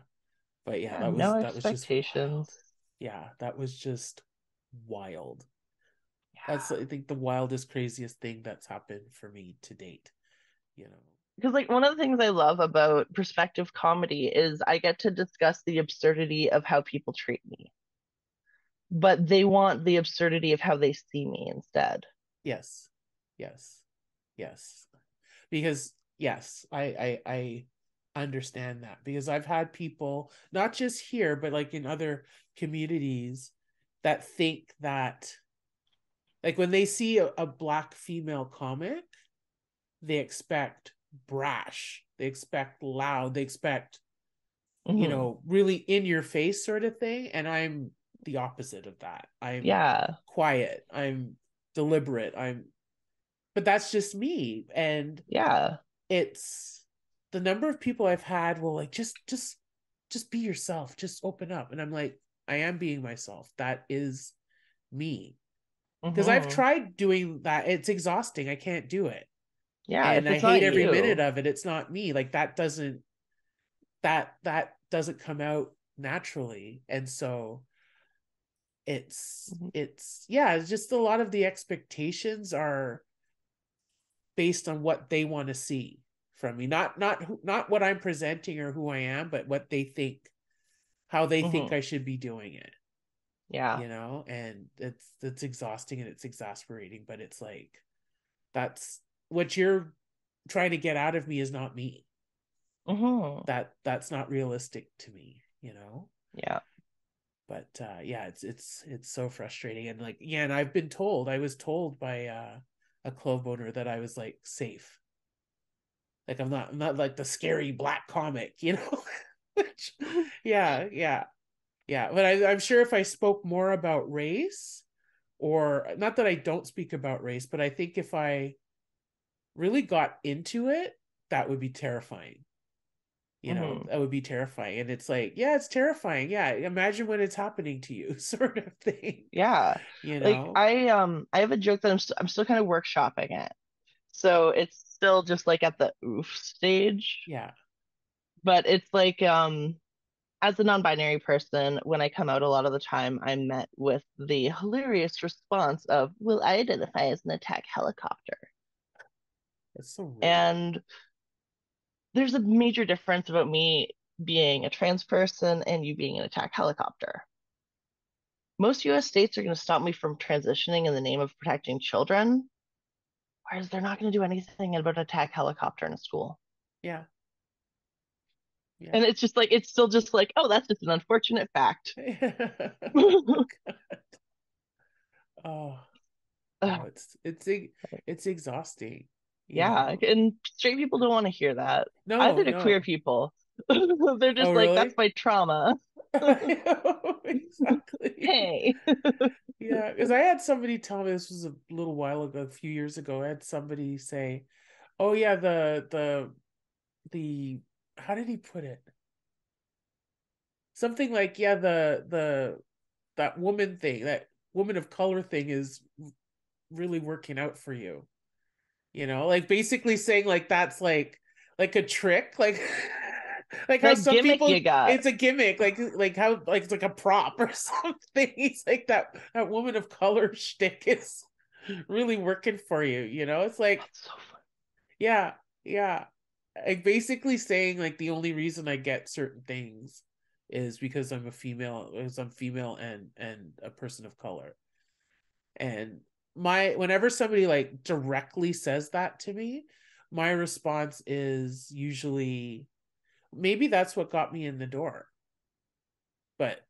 but yeah, Yeah. No that was just wild. expectations. Yeah, that was just wild. That's, Yeah. I think, the wildest, craziest thing that's happened for me to date, you know. Because like one of the things I love about perspective comedy is I get to discuss the absurdity of how people treat me, but they want the absurdity of how they see me instead. Yes. Yes. Yes. Because yes, I understand that, because I've had people, not just here but like in other communities, that think that, like, when they see a black female comic, they expect brash, they expect loud, they expect, Hmm. really in your face sort of thing. And I'm the opposite of that. I'm Yeah. quiet, I'm deliberate, but that's just me. And Yeah. it's the number of people I've had will like, just be yourself, just open up. And I'm like, I am being myself. That is me. Because I've Hmm. tried doing that. It's exhausting. I can't do it. Yeah. And If I it's hate not every minute you. of it. It's not me. Like, that doesn't come out naturally. And so Mhm. it's yeah, it's just a lot of the expectations are based on what they want to see from me, not what I'm presenting or who I am, but what they think, how they think Hmm. I should be doing it, Yeah. and it's exhausting and it's exasperating. But it's like, that's what you're trying to get out of me, is not me. Hmm. That's not realistic to me. Yeah. But yeah, it's so frustrating. And like, yeah, and I was told by a club owner that I was like safe. Like, I'm not like the scary black comic. Which, yeah, yeah, yeah. But I'm sure if I spoke more about race, or not that I don't speak about race, but I think if I really got into it, that would be terrifying. Hmm. That would be terrifying. And it's like, yeah, it's terrifying. Yeah, imagine when it's happening to you, sort of thing. Yeah. You Like know? I have a joke that I'm still kind of workshopping it. So it's still just like at the oof stage, Yeah. but it's like as a non-binary person, when I come out a lot of the time, I'm met with the hilarious response of, "Well, I identify as an attack helicopter." That's so rude. And there's a major difference about me being a trans person and you being an attack helicopter. Most US states are going to stop me from transitioning in the name of protecting children, whereas they're not going to do anything about an attack helicopter in a school. Yeah. Yeah. And it's just like, it's still just like, oh, that's just an unfortunate fact. Oh, no, it's exhausting, you Yeah, know? and straight people don't want to hear that. No, Either to queer no. people. They're Oh, just like, that's really? my trauma. Exactly. Hey. Yeah, because I had somebody tell me, this was a little while ago, a few years ago. I had somebody say, "Oh yeah, the how did he put it? Something like, yeah, the that woman thing, that woman of color thing is really working out for you." Like, basically saying like that's like a trick, like like how That some gimmick people, you got. it's a gimmick, like how, like, it's like a prop or something. He's like, that woman of color shtick is really working for you. It's like, That's so funny. yeah, yeah. Like, basically saying like the only reason I get certain things is because I'm female and a person of color. And whenever somebody like directly says that to me, my response is usually, maybe that's what got me in the door. But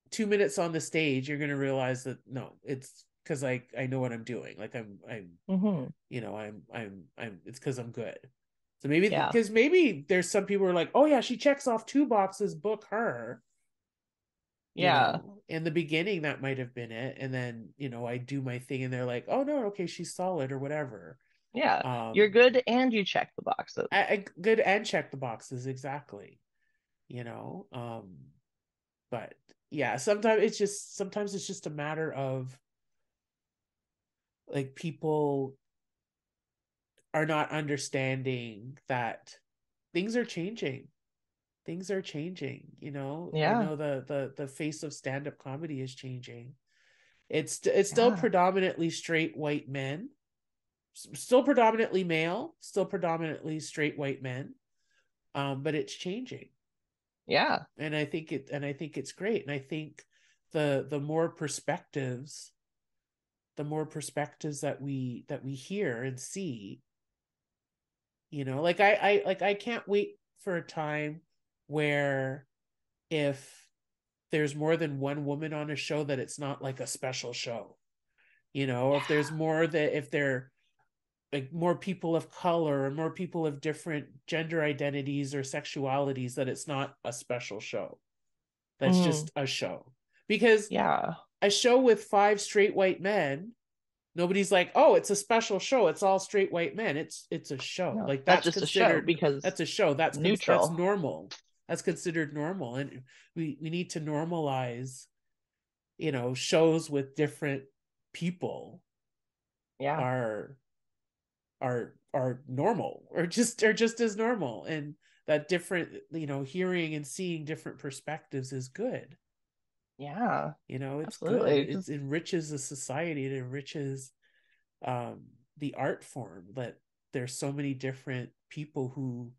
2 minutes on the stage, you're gonna realize that no, it's because I know what I'm doing. Like, Hmm. it's because I'm good. So maybe, Yeah. because maybe there's some people who are like, oh yeah, she checks off two boxes, book her. Yeah. In the beginning, that might have been it. And then, I do my thing and they're like, oh no, okay, she's solid or whatever. Yeah. You're Um, good and you check the boxes. good, and check the boxes, exactly. You know, um, but yeah, sometimes it's just a matter of like, people are not understanding that things are changing. things are changing, you know. I Yeah. know the face of stand-up comedy is changing. It's still Yeah. predominantly straight white men, still predominantly male, still predominantly straight white men, but it's changing. Yeah. And I think it's great. And I think the more perspectives, that we hear and see, you know, like I can't wait for a time where, if there's more than one woman on a show, that it's not like a special show, you know, or if there's more, that if there like more people of color and more people of different gender identities or sexualities, that it's not a special show, that's Mm, just a show. Because yeah. a show with five straight white men, nobody's like, oh, it's a special show, it's all straight white men. It's a show. No, Like that's that's just a show considered, because that's a show, that's neutral. normal, that's considered normal. And we need to normalize, you know, shows with different people Yeah. are are normal, or just as normal. And that different, you know, hearing and seeing different perspectives is good. Yeah. You know, it's good. Absolutely. It enriches the society. It enriches um the art form, that there's so many different people who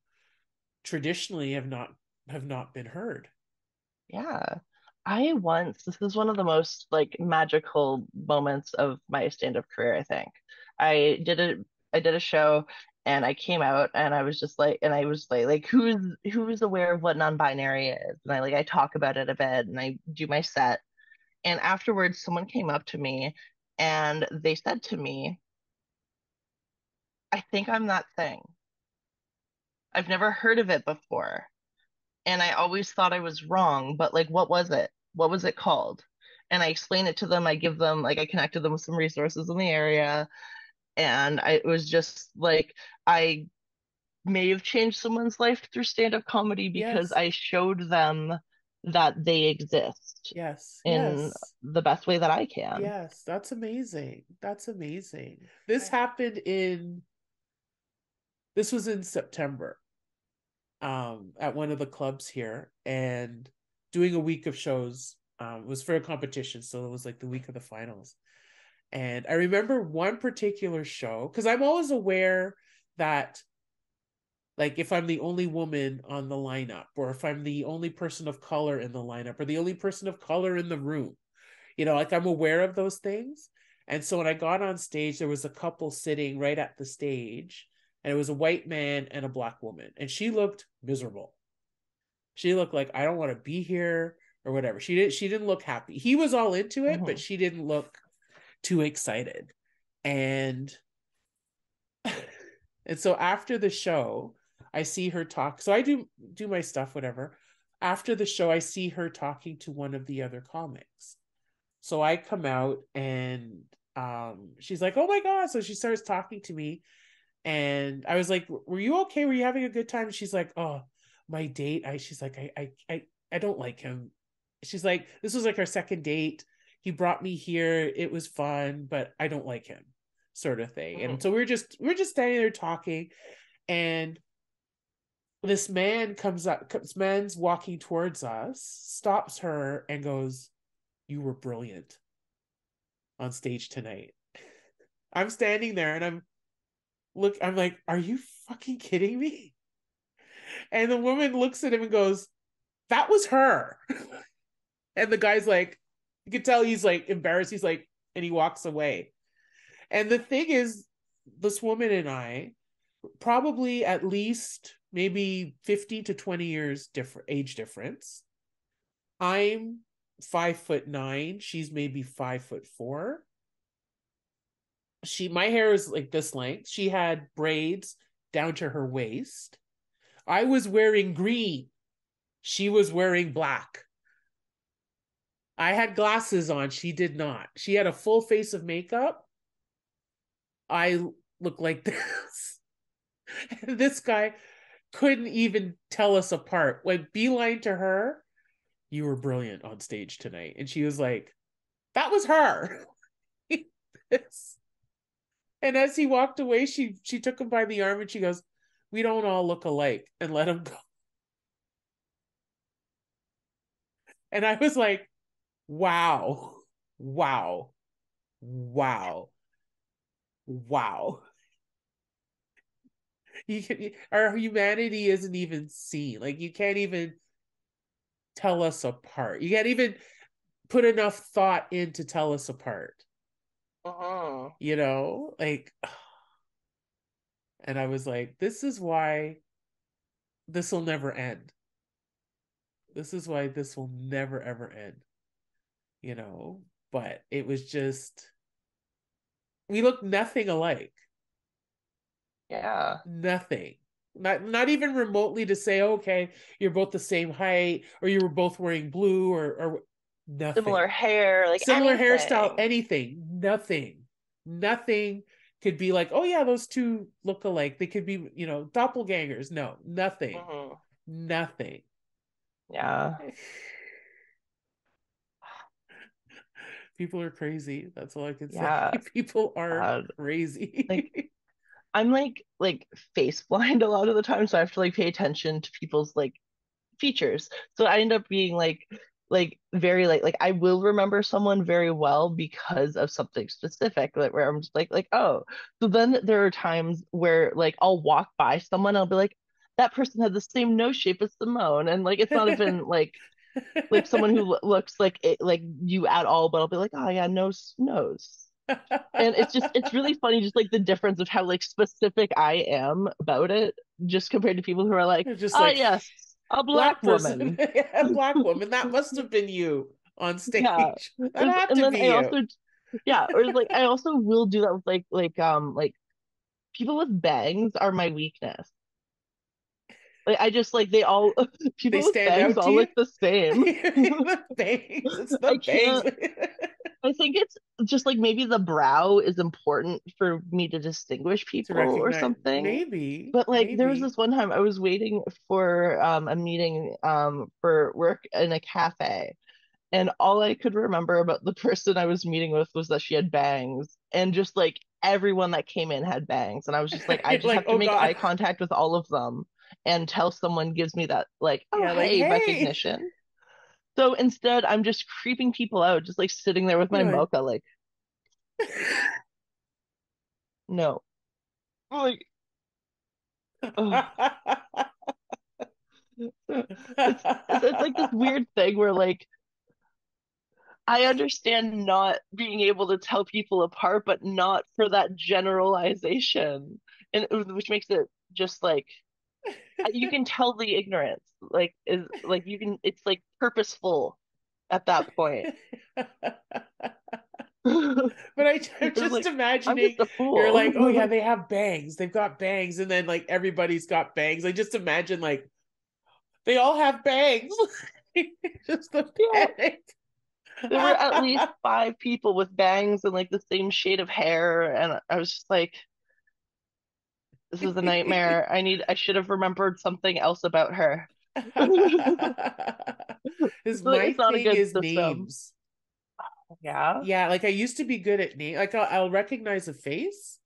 traditionally have not been heard. Yeah. I once, this is one of the most like magical moments of my stand-up career, I think. I did a I did a show and I came out and I was just like, and I was like who's aware of what non-binary is? And I talk about it a bit and I do my set. And afterwards someone came up to me and they said to me, I think I'm that thing. I've never heard of it before. And I always thought I was wrong, but like, what was it? What was it called? And I explained it to them. I give them, like, I connected them with some resources in the area. And it was just like, I may have changed someone's life through stand-up comedy because Yes, I showed them that they exist yes, in yes, the best way that I can. yes. That's amazing. That's amazing. This was in September, at one of the clubs here, and doing a week of shows. It was for a competition, so it was like the week of the finals. And I remember one particular show, because I'm always aware that, like, if I'm the only woman on the lineup, or if I'm the only person of color in the lineup, or the only person of color in the room, you know, like, I'm aware of those things. And so when I got on stage, there was a couple sitting right at the stage, and it was a white man and a black woman, and she looked miserable. She looked like, I don't want to be here, or whatever. She didn't look happy. He was all into it, but Hmm. she didn't look too excited. And and so after the show, I see her talk. So I do my stuff, whatever. After the show, I see her talking to one of the other comics. So I come out, and she's like, "Oh my god!" So she starts talking to me, and I was like, "Were you okay? Were you having a good time?" She's like, "Oh, my date." She's like, I don't like him." She's like, "This was like our second date. He brought me here. It was fun, but I don't like him," sort of thing. And Hmm. so we're just standing there talking, and this man comes up. This man's walking towards us, stops her, and goes, "You were brilliant on stage tonight." I'm standing there, and I'm like, "Are you fucking kidding me?" And the woman looks at him and goes, "That was her." And the guy's like, you can tell he's like embarrassed. He's like, and he walks away. And the thing is, this woman and I, probably at least maybe 50 to 20 years different age difference. I'm 5'9". She's maybe 5'4". My hair is like this length. She had braids down to her waist. I was wearing green. She was wearing black. I had glasses on. She did not. She had a full face of makeup. I look like this. And this guy couldn't even tell us apart. Went beeline to her. "You were brilliant on stage tonight." And she was like, "That was her." And as he walked away, she took him by the arm and she goes, "We don't all look alike," and let him go. And I was like, wow, wow, wow, wow. Our humanity isn't even seen. Like, you can't even tell us apart. You can't even put enough thought in to tell us apart. Uh-huh. Like, and I was like, this is why this will never end. This is why this will never ever end. you know, but it was just, we look nothing alike. Yeah. Nothing. Not even remotely to say, okay, you're both the same height, or you were both wearing blue, or Similar nothing. hair, like Similar hairstyle, anything. anything. Nothing could be like, oh yeah, those two look alike. They could be, doppelgangers. No, nothing. Hmm. Nothing. Yeah. People are crazy. That's all I can say. Yeah. People are God. Like crazy. I'm like face blind a lot of the time, so I have to like pay attention to people's like features. So I end up being like very like I will remember someone very well because of something specific, like where I'm just like, oh. So then there are times where like I'll walk by someone, I'll be like, that person had the same nose shape as Simone. And like it's not even like someone who looks like it like you at all, but I'll be like, oh yeah, nose. And it's really funny just like the difference of how like specific I am about it just compared to people who are like, Just oh like, yes, a black black person, woman. a black woman. That must have been you on Yeah. stage. That had And to then be I you. also yeah, or like I also will do that with like people with bangs are my weakness. Like I just like they all They people with stand bangs out to all you. look the same. The bangs. It's I the bangs. can't. I think it's just like maybe the brow is important for me to distinguish To people or recognize, something. maybe, But like there was maybe. this one time I was waiting for a meeting for work in a cafe, and all I could remember about the person I was meeting with was that she had bangs, and just like everyone that came in had bangs, and I was just like I You're just like, have to oh make God. eye contact with all of them until someone gives me that like, oh Yeah, like, hey, hey. recognition. So instead I'm just creeping people out, just like sitting there with my You're like, mocha like, no. Like, oh. It's like this weird thing where like I understand not being able to tell people apart, but not for that generalization, and which makes it just like you can tell the ignorance, like is like you can. It's like purposeful at that point. But I'm It's just like I'm just imagining, a you're like, oh yeah, fool. they have bangs. They've got bangs. And then like everybody's got bangs. I just imagine like they all have bangs. Just the Yeah, panic. there were at least five people with bangs and like the same shade of hair, and I was just like, this is a nightmare. I should have remembered something else about her. Is my It's not a thing good is system. names. Yeah. Yeah, like I used to be good at name. Like I'll recognize a face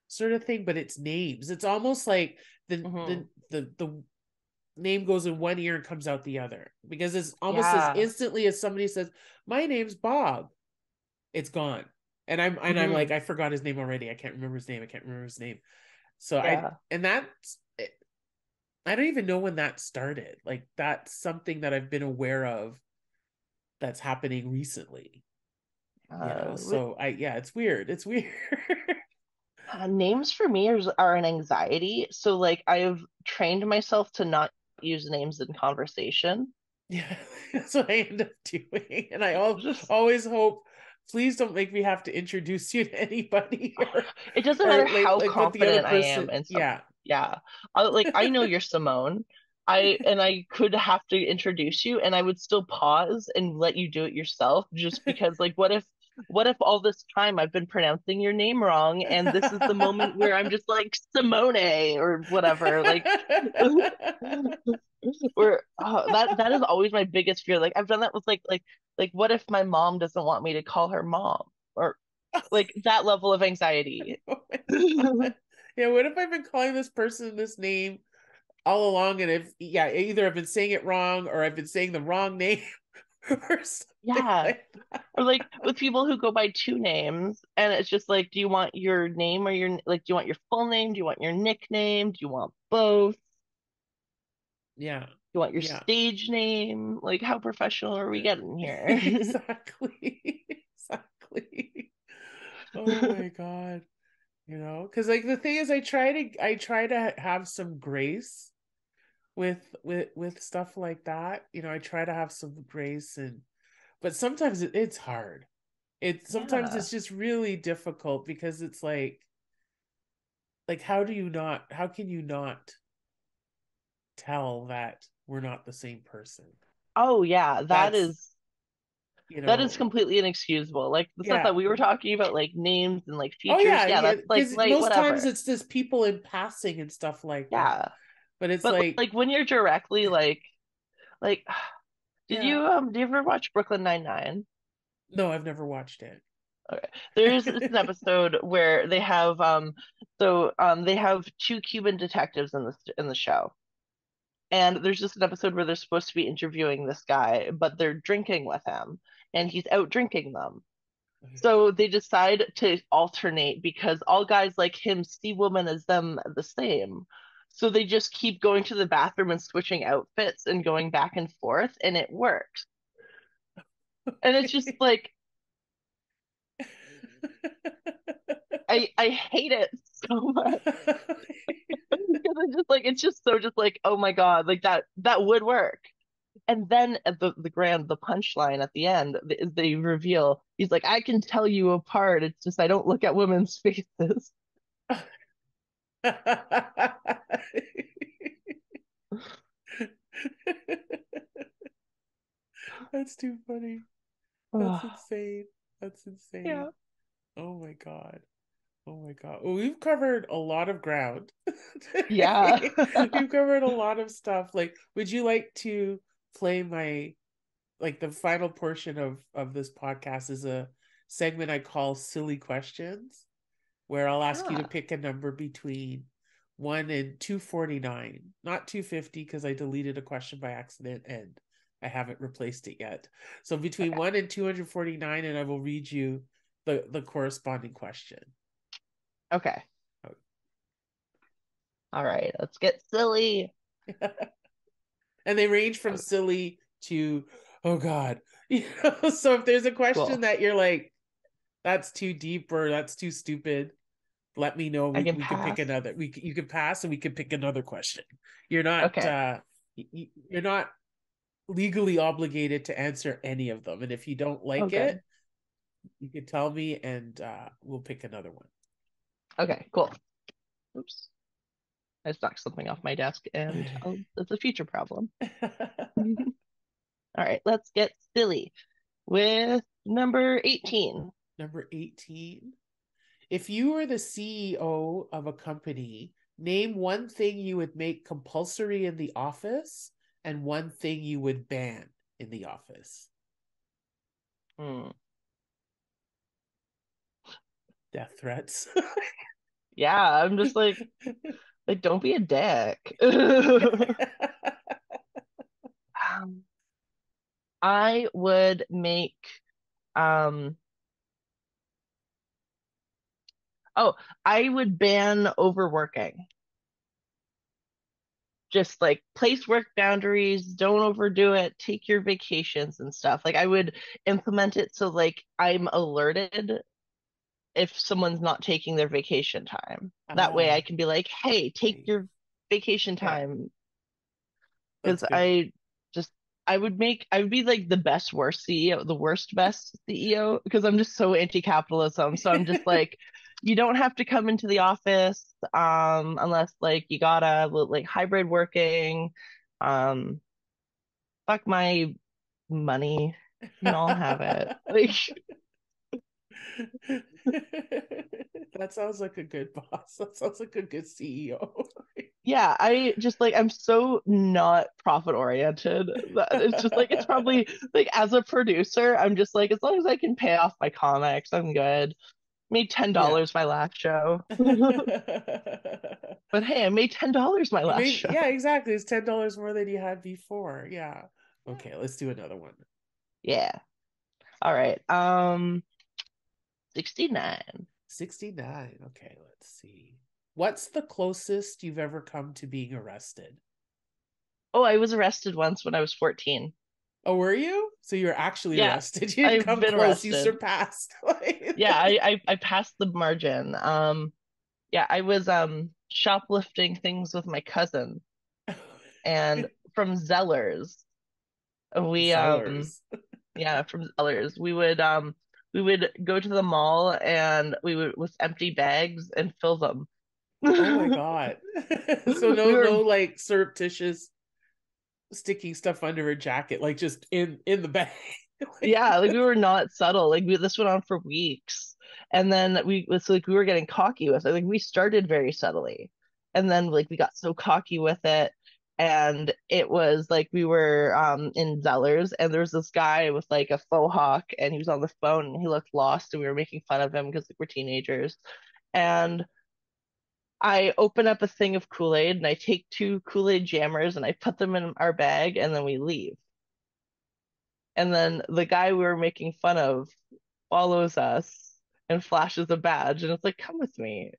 sort of thing, but it's names. It's almost like the Hmm. the the the name goes in one ear and comes out the other, because it's almost as Yeah. instantly as somebody says, my name's Bob, it's gone. And I'm like, Hmm. I forgot his name already. I can't remember his name. I can't remember his name. So Yeah. I don't even know when that started. Like, that's something that I've been aware of that's happening recently. With, So it's weird. It's weird. names for me are an anxiety. So like I've trained myself to not use names in conversation. Yeah, that's what I end up doing. And Just always hope, please don't make me have to introduce you to anybody, it doesn't matter or how put the other confident I am person. in some. Yeah. Yeah. Like I know you're Simone. I could have to introduce you and I would still pause and let you do it yourself just because like what if all this time I've been pronouncing your name wrong and this is the moment where I'm just like Simone or whatever like or that is always my biggest fear. Like I've done that with like what if my mom doesn't want me to call her mom or like that level of anxiety. Oh my God. Yeah, what if I've been calling this person this name all along, and if, yeah, either I've been saying it wrong or I've been saying the wrong name, or something Yeah. like that. Or like with people who go by two names, and it's just like, do you want your name or your like, do you want your full name? Do you want your nickname? Do you want both? Do Yeah. you want your Yeah. stage name? Like, how professional are we getting here? Exactly. Exactly. Oh my God. Because like the thing is I try to have some grace with stuff like that. I try to have some grace, but sometimes it's hard. Sometimes Yeah. it's just really difficult because it's like how can you not tell that we're not the same person? Oh yeah, That's, you that is know, completely inexcusable. Like the stuff yeah. that we were talking about, like names and like Oh features, yeah, yeah, yeah, that's like because light, most times whatever. it's just people in passing and stuff like that. Yeah. But it's But like, like when you're directly like yeah. do you ever watch Brooklyn Nine-Nine? No, I've never watched it. Okay. There's an episode where they have two Cuban detectives in the show. And there's just an episode where they're supposed to be interviewing this guy, but they're drinking with him and he's out drinking them. So they decide to alternate because all guys like him see women as them the same. So they just keep going to the bathroom and switching outfits and going back and forth, and it works. And it's just Okay. like I hate it so much because it's just so just like, oh my God, like that would work. And then at the punchline at the end, they reveal he's like, I can tell you apart. It's just I don't look at women's faces. That's too funny. That's Oh, insane. That's insane. yeah. Oh my God. Oh my God. Well, we've covered a lot of ground Yeah. today. We've covered a lot of stuff. Like, would you like to play the final portion of this podcast is a segment I call Silly Questions, where I'll ask you to Ah, pick a number between 1 and 249, not 250, because I deleted a question by accident and I haven't replaced it yet. So between okay. 1 and 249, and I will read you the corresponding question. Okay. All right. Let's get silly. And they range from Okay, silly to, oh God. So if there's a question cool. that you're like, that's too deep or that's too stupid, let me know. I we, can we can pick pass. another, you can pass and we can pick another question. You're not Okay. you're not legally obligated to answer any of them, and if you don't Oh, like it, good. you can tell me and we'll pick another one. Okay, cool. Oops. I just knocked something off my desk and it's a future problem. All right, let's get silly with number 18. Number 18. If you were the CEO of a company, name one thing you would make compulsory in the office and one thing you would ban in the office. Hmm. Death threats. Yeah, I'm just like don't be a dick. Um, I would make um oh, I would ban overworking. Just like place work boundaries, don't overdo it, take your vacations and stuff. Like I would implement it so like I'm alerted if someone's not taking their vacation time. That way I Ah, can be like, "Hey, take nice. your vacation Yeah, time." that's Because good. just I would be like the best worst CEO, the worst best CEO because I'm just so anti-capitalism. So I'm just like, you don't have to come into the office unless like you gotta like hybrid working. Um fuck my money. You can all have it. Like That sounds like a good boss. That sounds like a good CEO. yeah, I just like I'm so not profit oriented that it's just like it's probably like as a producer, I'm just like as long as I can pay off my comics, I'm good. Made ten Yeah. dollars my last show. But hey, I made $10 my You last made, show. yeah, exactly. It's $10 more than you had before. Yeah. Yeah. Okay, let's do another one. Yeah. All right. 69. 69. Okay, let's see. What's the closest you've ever come to being arrested? Oh, I was arrested once when I was 14. Oh, were you? So you're actually Yeah, arrested. You didn't I've come been close. You arrested. surpassed. Yeah, I passed the margin. Yeah, I was shoplifting things with my cousin and from Zellers. We Sellers. yeah, from Zellers. We would go to the mall and we would with empty bags and fill them. Oh my God. So We no were like surreptitious sticking stuff under a jacket, like just in the bag. Like, Yeah, like we were not subtle. This went on for weeks. And then it's like we were getting cocky with it. Like we started very subtly. And then like we got so cocky with it. And it was like we were in Zellers and there was this guy with like a faux hawk and he was on the phone and he looked lost and we were making fun of him because like, we're teenagers. And I open up a thing of Kool-Aid and I take two Kool-Aid jammers and I put them in our bag and then we leave. And then the guy we were making fun of follows us and flashes a badge, and it's like, come with me.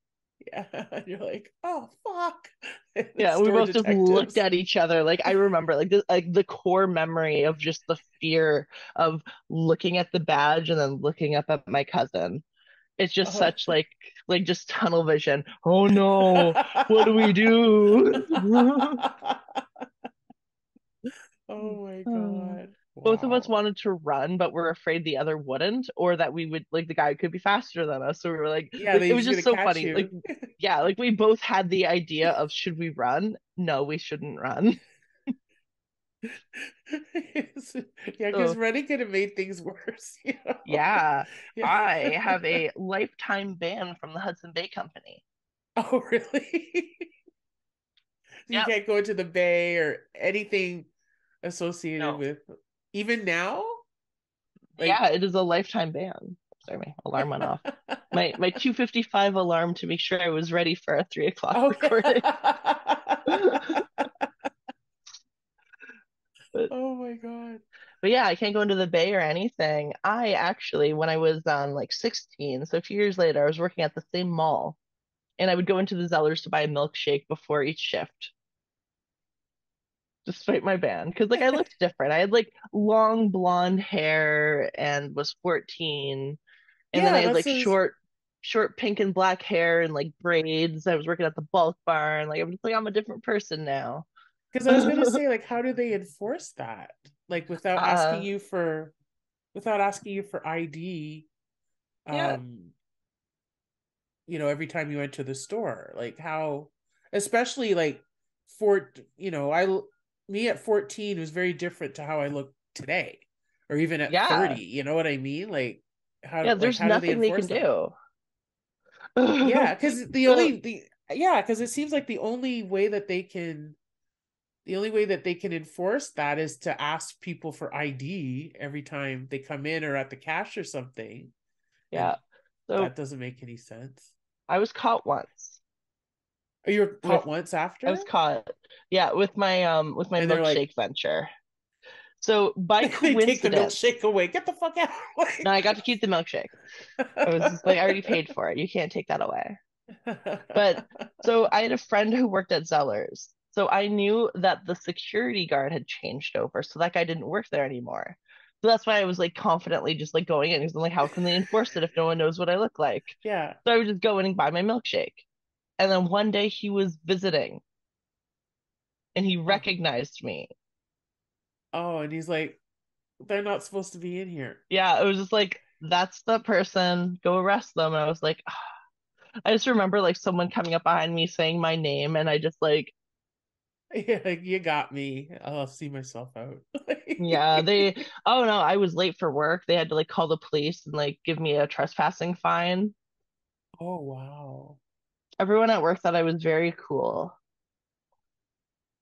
yeah. And you're like, oh fuck. The Yeah, we store both just looked detectives. at each other. Like I remember, like the core memory of just the fear of looking at the badge and then looking up at my cousin. It's just Oh. such like just tunnel vision. Oh no, what do we do? Oh my Uh, God. Both of us Wow. wanted to run, but we're afraid the other wouldn't, or that we would like the guy could be faster than us. So we were Yeah, like they it was he's just gonna so catch funny. you. Yeah, like we both had the idea of should we run? No, we shouldn't run. Yeah, because So running could have made things worse, you know? yeah, Yeah. I have a lifetime ban from the Hudson Bay Company. Oh, really? So you Yep. can't go into the bay or anything associated No. with even now? Yeah, Like it is a lifetime ban. Sorry, my alarm went off. My 2:55 alarm to make sure I was ready for a 3 o'clock oh recording. yeah. But Oh my God. But yeah, I can't go into the Bay or anything. I actually, when I was like 16, so a few years later, I was working at the same mall, and I would go into the Zellers to buy a milkshake before each shift, despite my ban, because like I looked different. I had like long blonde hair and was 14, and then I Yeah, had that like says short pink and black hair and like braids. I was working at the bulk bar, and like I'm just like I'm a different person now. because I was gonna say, like, how do they enforce that? Like uh, without asking you for ID, yeah, um, every time you went to the store. Like how, especially like for me at 14 was very different to how I look today, or even at yeah, 30. You know what I mean? yeah. Like There's how do they nothing they can enforce that? do. Yeah, because So because it seems like the only way that they can enforce that is to ask people for ID every time they come in or at the cash or something. yeah. And So that doesn't make any sense. I was caught once Oh, you were with caught once I after? was caught, yeah, with my And they're like, milkshake venture. So by they take the coincidence, milkshake away. Get the fuck out. now I got to keep the milkshake. I was just like, I already paid for it. You can't take that away. But so I had a friend who worked at Zellers. So I knew that the security guard had changed over. So that guy didn't work there anymore. So that's why I was like confidently just like going in because I'm like, how can they enforce it if no one knows what I look like? Yeah. So I would just go in and buy my milkshake. And then one day he was visiting and he Oh, recognized me. oh, and he's like, they're not supposed to be in here. Yeah, it was just like, that's the person, go arrest them. And I was like, I just remember like someone coming up behind me saying my name, and I just like, Yeah, like, you got me. I'll see myself out. yeah, oh no, I was late for work. They had to like call the police and like give me a trespassing fine. Oh, wow. Everyone at work thought I was very cool,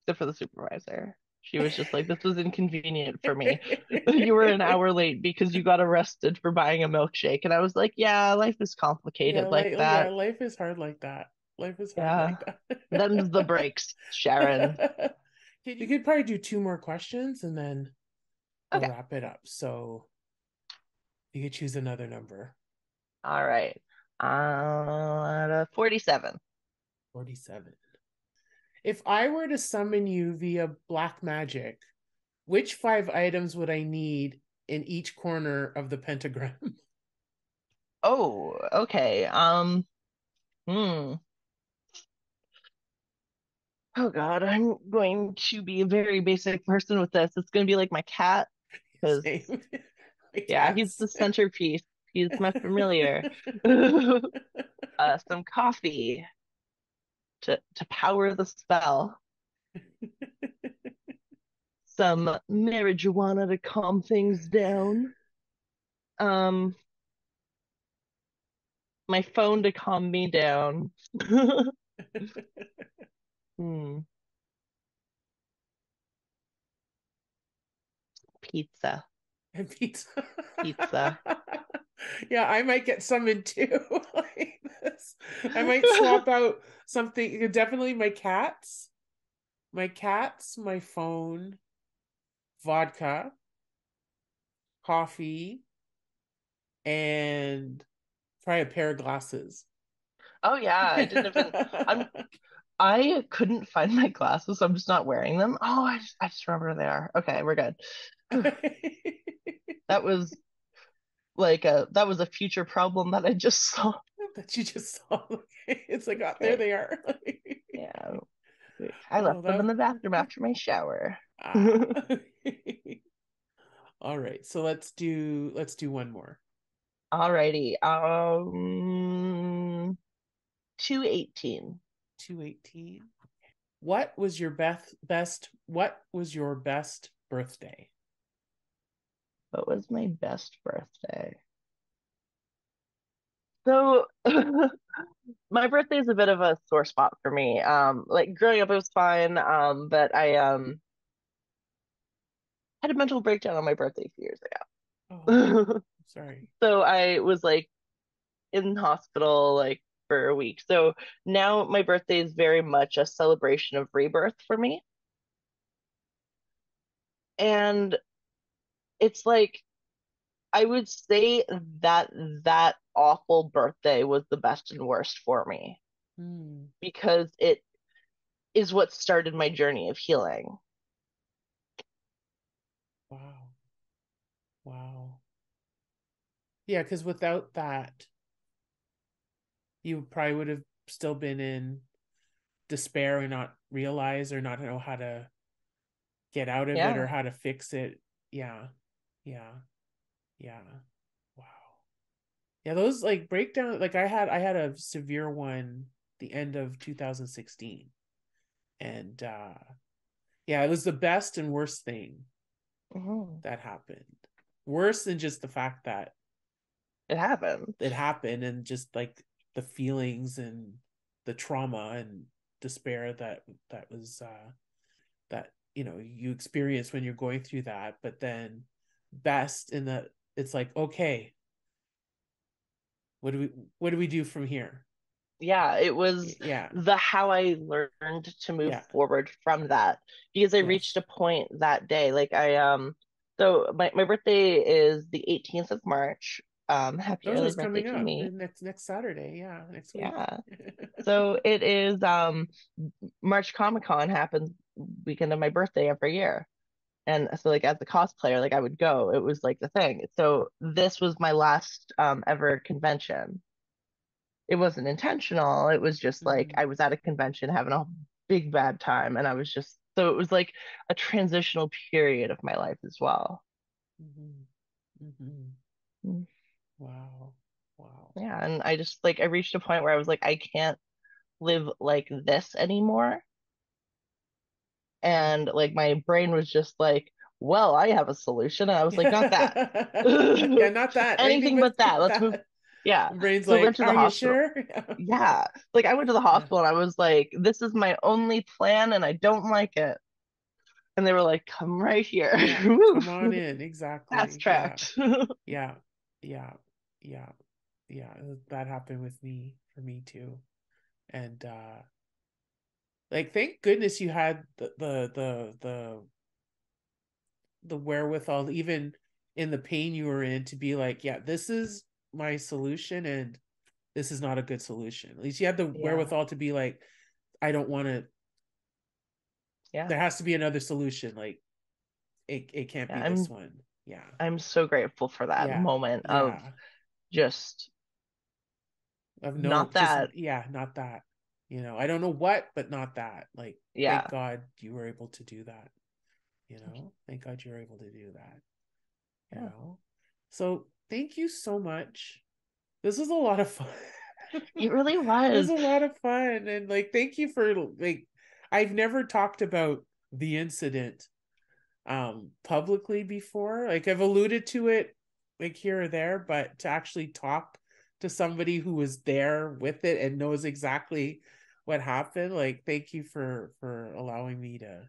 except for the supervisor. She was just like, this was inconvenient for me. You were an hour late because you got arrested for buying a milkshake. And I was like, yeah, life is complicated like Yeah, that. life is hard like that. Life is hard Yeah. like Them's the breaks, Sharon. that. You could probably do two more questions and then we'll Okay. wrap it up. So you could choose another number. All right. 47. 47. If I were to summon you via black magic, which five items would I need in each corner of the pentagram? Oh, okay. Hmm. Oh God, I'm going to be a very basic person with this. It's going to be like my cat because, Same. My yeah, he's cats. the centerpiece. He's my familiar. Some coffee to power the spell. Some marijuana to calm things down. Um, my phone to calm me down. Hmm. Pizza. And pizza. Pizza. Yeah, I might get summoned too. Like this. I might swap out something. Definitely my cats, my phone, vodka, coffee, and probably a pair of glasses. Oh yeah, I'm I couldn't find my glasses, so I'm just not wearing them. Oh, I just remember they are. Okay, we're good. Whew. That was that was a future problem that I just saw. That you just saw. It's like, oh, there Okay. they are. Yeah. I Oh, left them in that. the bathroom after my shower. Ah. All right, so let's do one more. Alrighty. 218. 218. What was your best birthday? What was my best birthday? So my birthday is a bit of a sore spot for me. Like growing up it was fine. But I had a mental breakdown on my birthday a few years Oh, ago. sorry. So I was like in hospital like for a week. So now my birthday is very much a celebration of rebirth for me. And it's like I would say that that awful birthday was the best and worst for me Hmm. because it is what started my journey of healing. Wow. Wow. Yeah, because without that, you probably would have still been in despair and not realize or not know how to get out of it or Yeah. how to fix it. Yeah. Yeah. Yeah. Wow. Yeah, those like breakdown like I had a severe one the end of 2016. And yeah, it was the best and worst thing Mhm. that happened. Worse than just the fact that It happened. it happened and just like the feelings and the trauma and despair that was that you experience when you're going through that, but then best in that it's like, okay, what do we what do we do from here? Yeah, it was Yeah. the how I learned to move Yeah. forward from that because I reached Yes. a point that day. Like so my birthday is the 18th of March. Happy Oh, so early it's birthday coming to up me. next Saturday. Yeah, next week. Yeah. So it is March Comic Con happens weekend of my birthday every year. And so like as a cosplayer, like I would go. It was like the thing. So this was my last ever convention. It wasn't intentional. It was just like Mm-hmm. I was at a convention having a big bad time and I was just so it was like a transitional period of my life as well. Mm-hmm. Mm-hmm. Mm. Wow. Wow. Yeah, and I just like I reached a point where I was like I can't live like this anymore. And Mm-hmm. like my brain was just like, well, I have a solution. And I was like, not that. Yeah, not that. Anything Anything but but that. Let's move. that. Yeah. Brain's So I went like, to the are you hospital. sure? Yeah. Like I went to the Yeah. hospital and I was like, this is my only plan and I don't like it. And they were like, come right here. Yeah. Woo. Come on in. Fast Exactly. Yeah. tracked. Yeah. Yeah. Yeah. Yeah. That happened with me for me too. And like thank goodness you had the the wherewithal, even in the pain you were in, to be like, yeah, this is my solution, and this is not a good solution. At least you had the Yeah. wherewithal to be like, I don't want to, Yeah. there has to be another solution. Like it can't Yeah. be this one. Yeah. I'm so grateful for that Yeah. moment of Yeah. just Of no, not just, that. yeah, not that. I don't know what, but not that. Like, thank Yeah. God you were able to do that. Thank God you were able to do that. you Yeah. know so thank you so much. This was a lot of fun. It really It was was. a lot of fun, and like, thank you for, like, I've never talked about the incident publicly before. Like, I've alluded to it, like, here or there, but to actually talk to somebody who was there with it and knows exactly what happened, like, thank you for allowing me to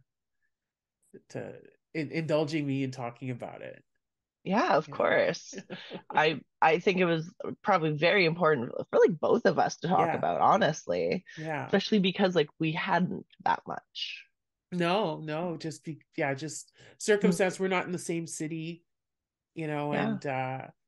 indulging me in talking about it. Yeah, of you know course. I think it was probably very important for like both of us to talk yeah, about, honestly, yeah. especially because like we hadn't that much. No, no, just Mhm. circumstance. We're not in the same city, Yeah.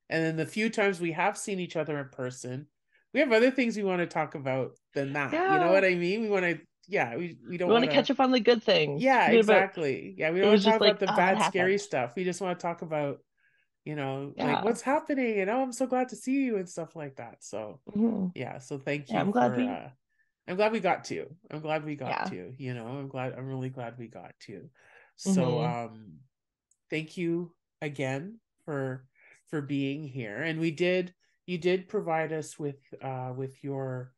and then the few times we have seen each other in person, we have other things we want to talk about than that. You know Yeah. what I mean? We want to, yeah, we We don't want want to catch to, up on the good things. yeah, Forget about exactly. Yeah, we it don't want was to talk just about like, the oh, that bad, scary happened. stuff. We just want to talk about, like, Yeah. what's happening, and oh, I'm so glad to see you and stuff like that. So, Hmm. yeah, so thank Yeah, you I'm glad for we I'm glad we got to. I'm glad we got yeah. to, I'm really glad we got to. So, Hmm. thank you again for being here. And you did provide us with your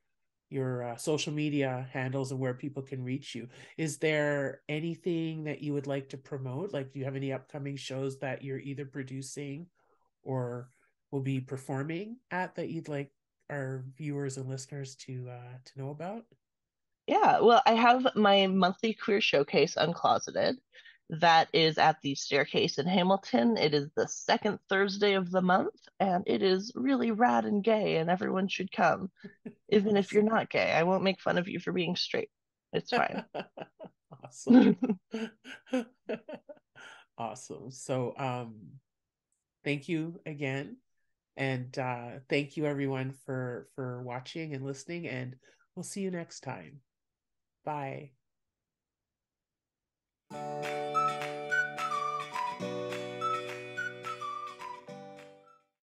social media handles and where people can reach you. Is there anything that you would like to promote? Like, do you have any upcoming shows that you're either producing or will be performing at, that you'd like our viewers and listeners to know about? Yeah, well, I have my monthly queer showcase, Uncloseted. That is at the Staircase in Hamilton. It is the second Thursday of the month, and it is really rad and gay, and everyone should come. Even if you're Awesome. not gay, I won't make fun of you for being straight. It's fine. Awesome. Awesome. So, thank you again, and thank you everyone for watching and listening, and we'll see you next time. Bye.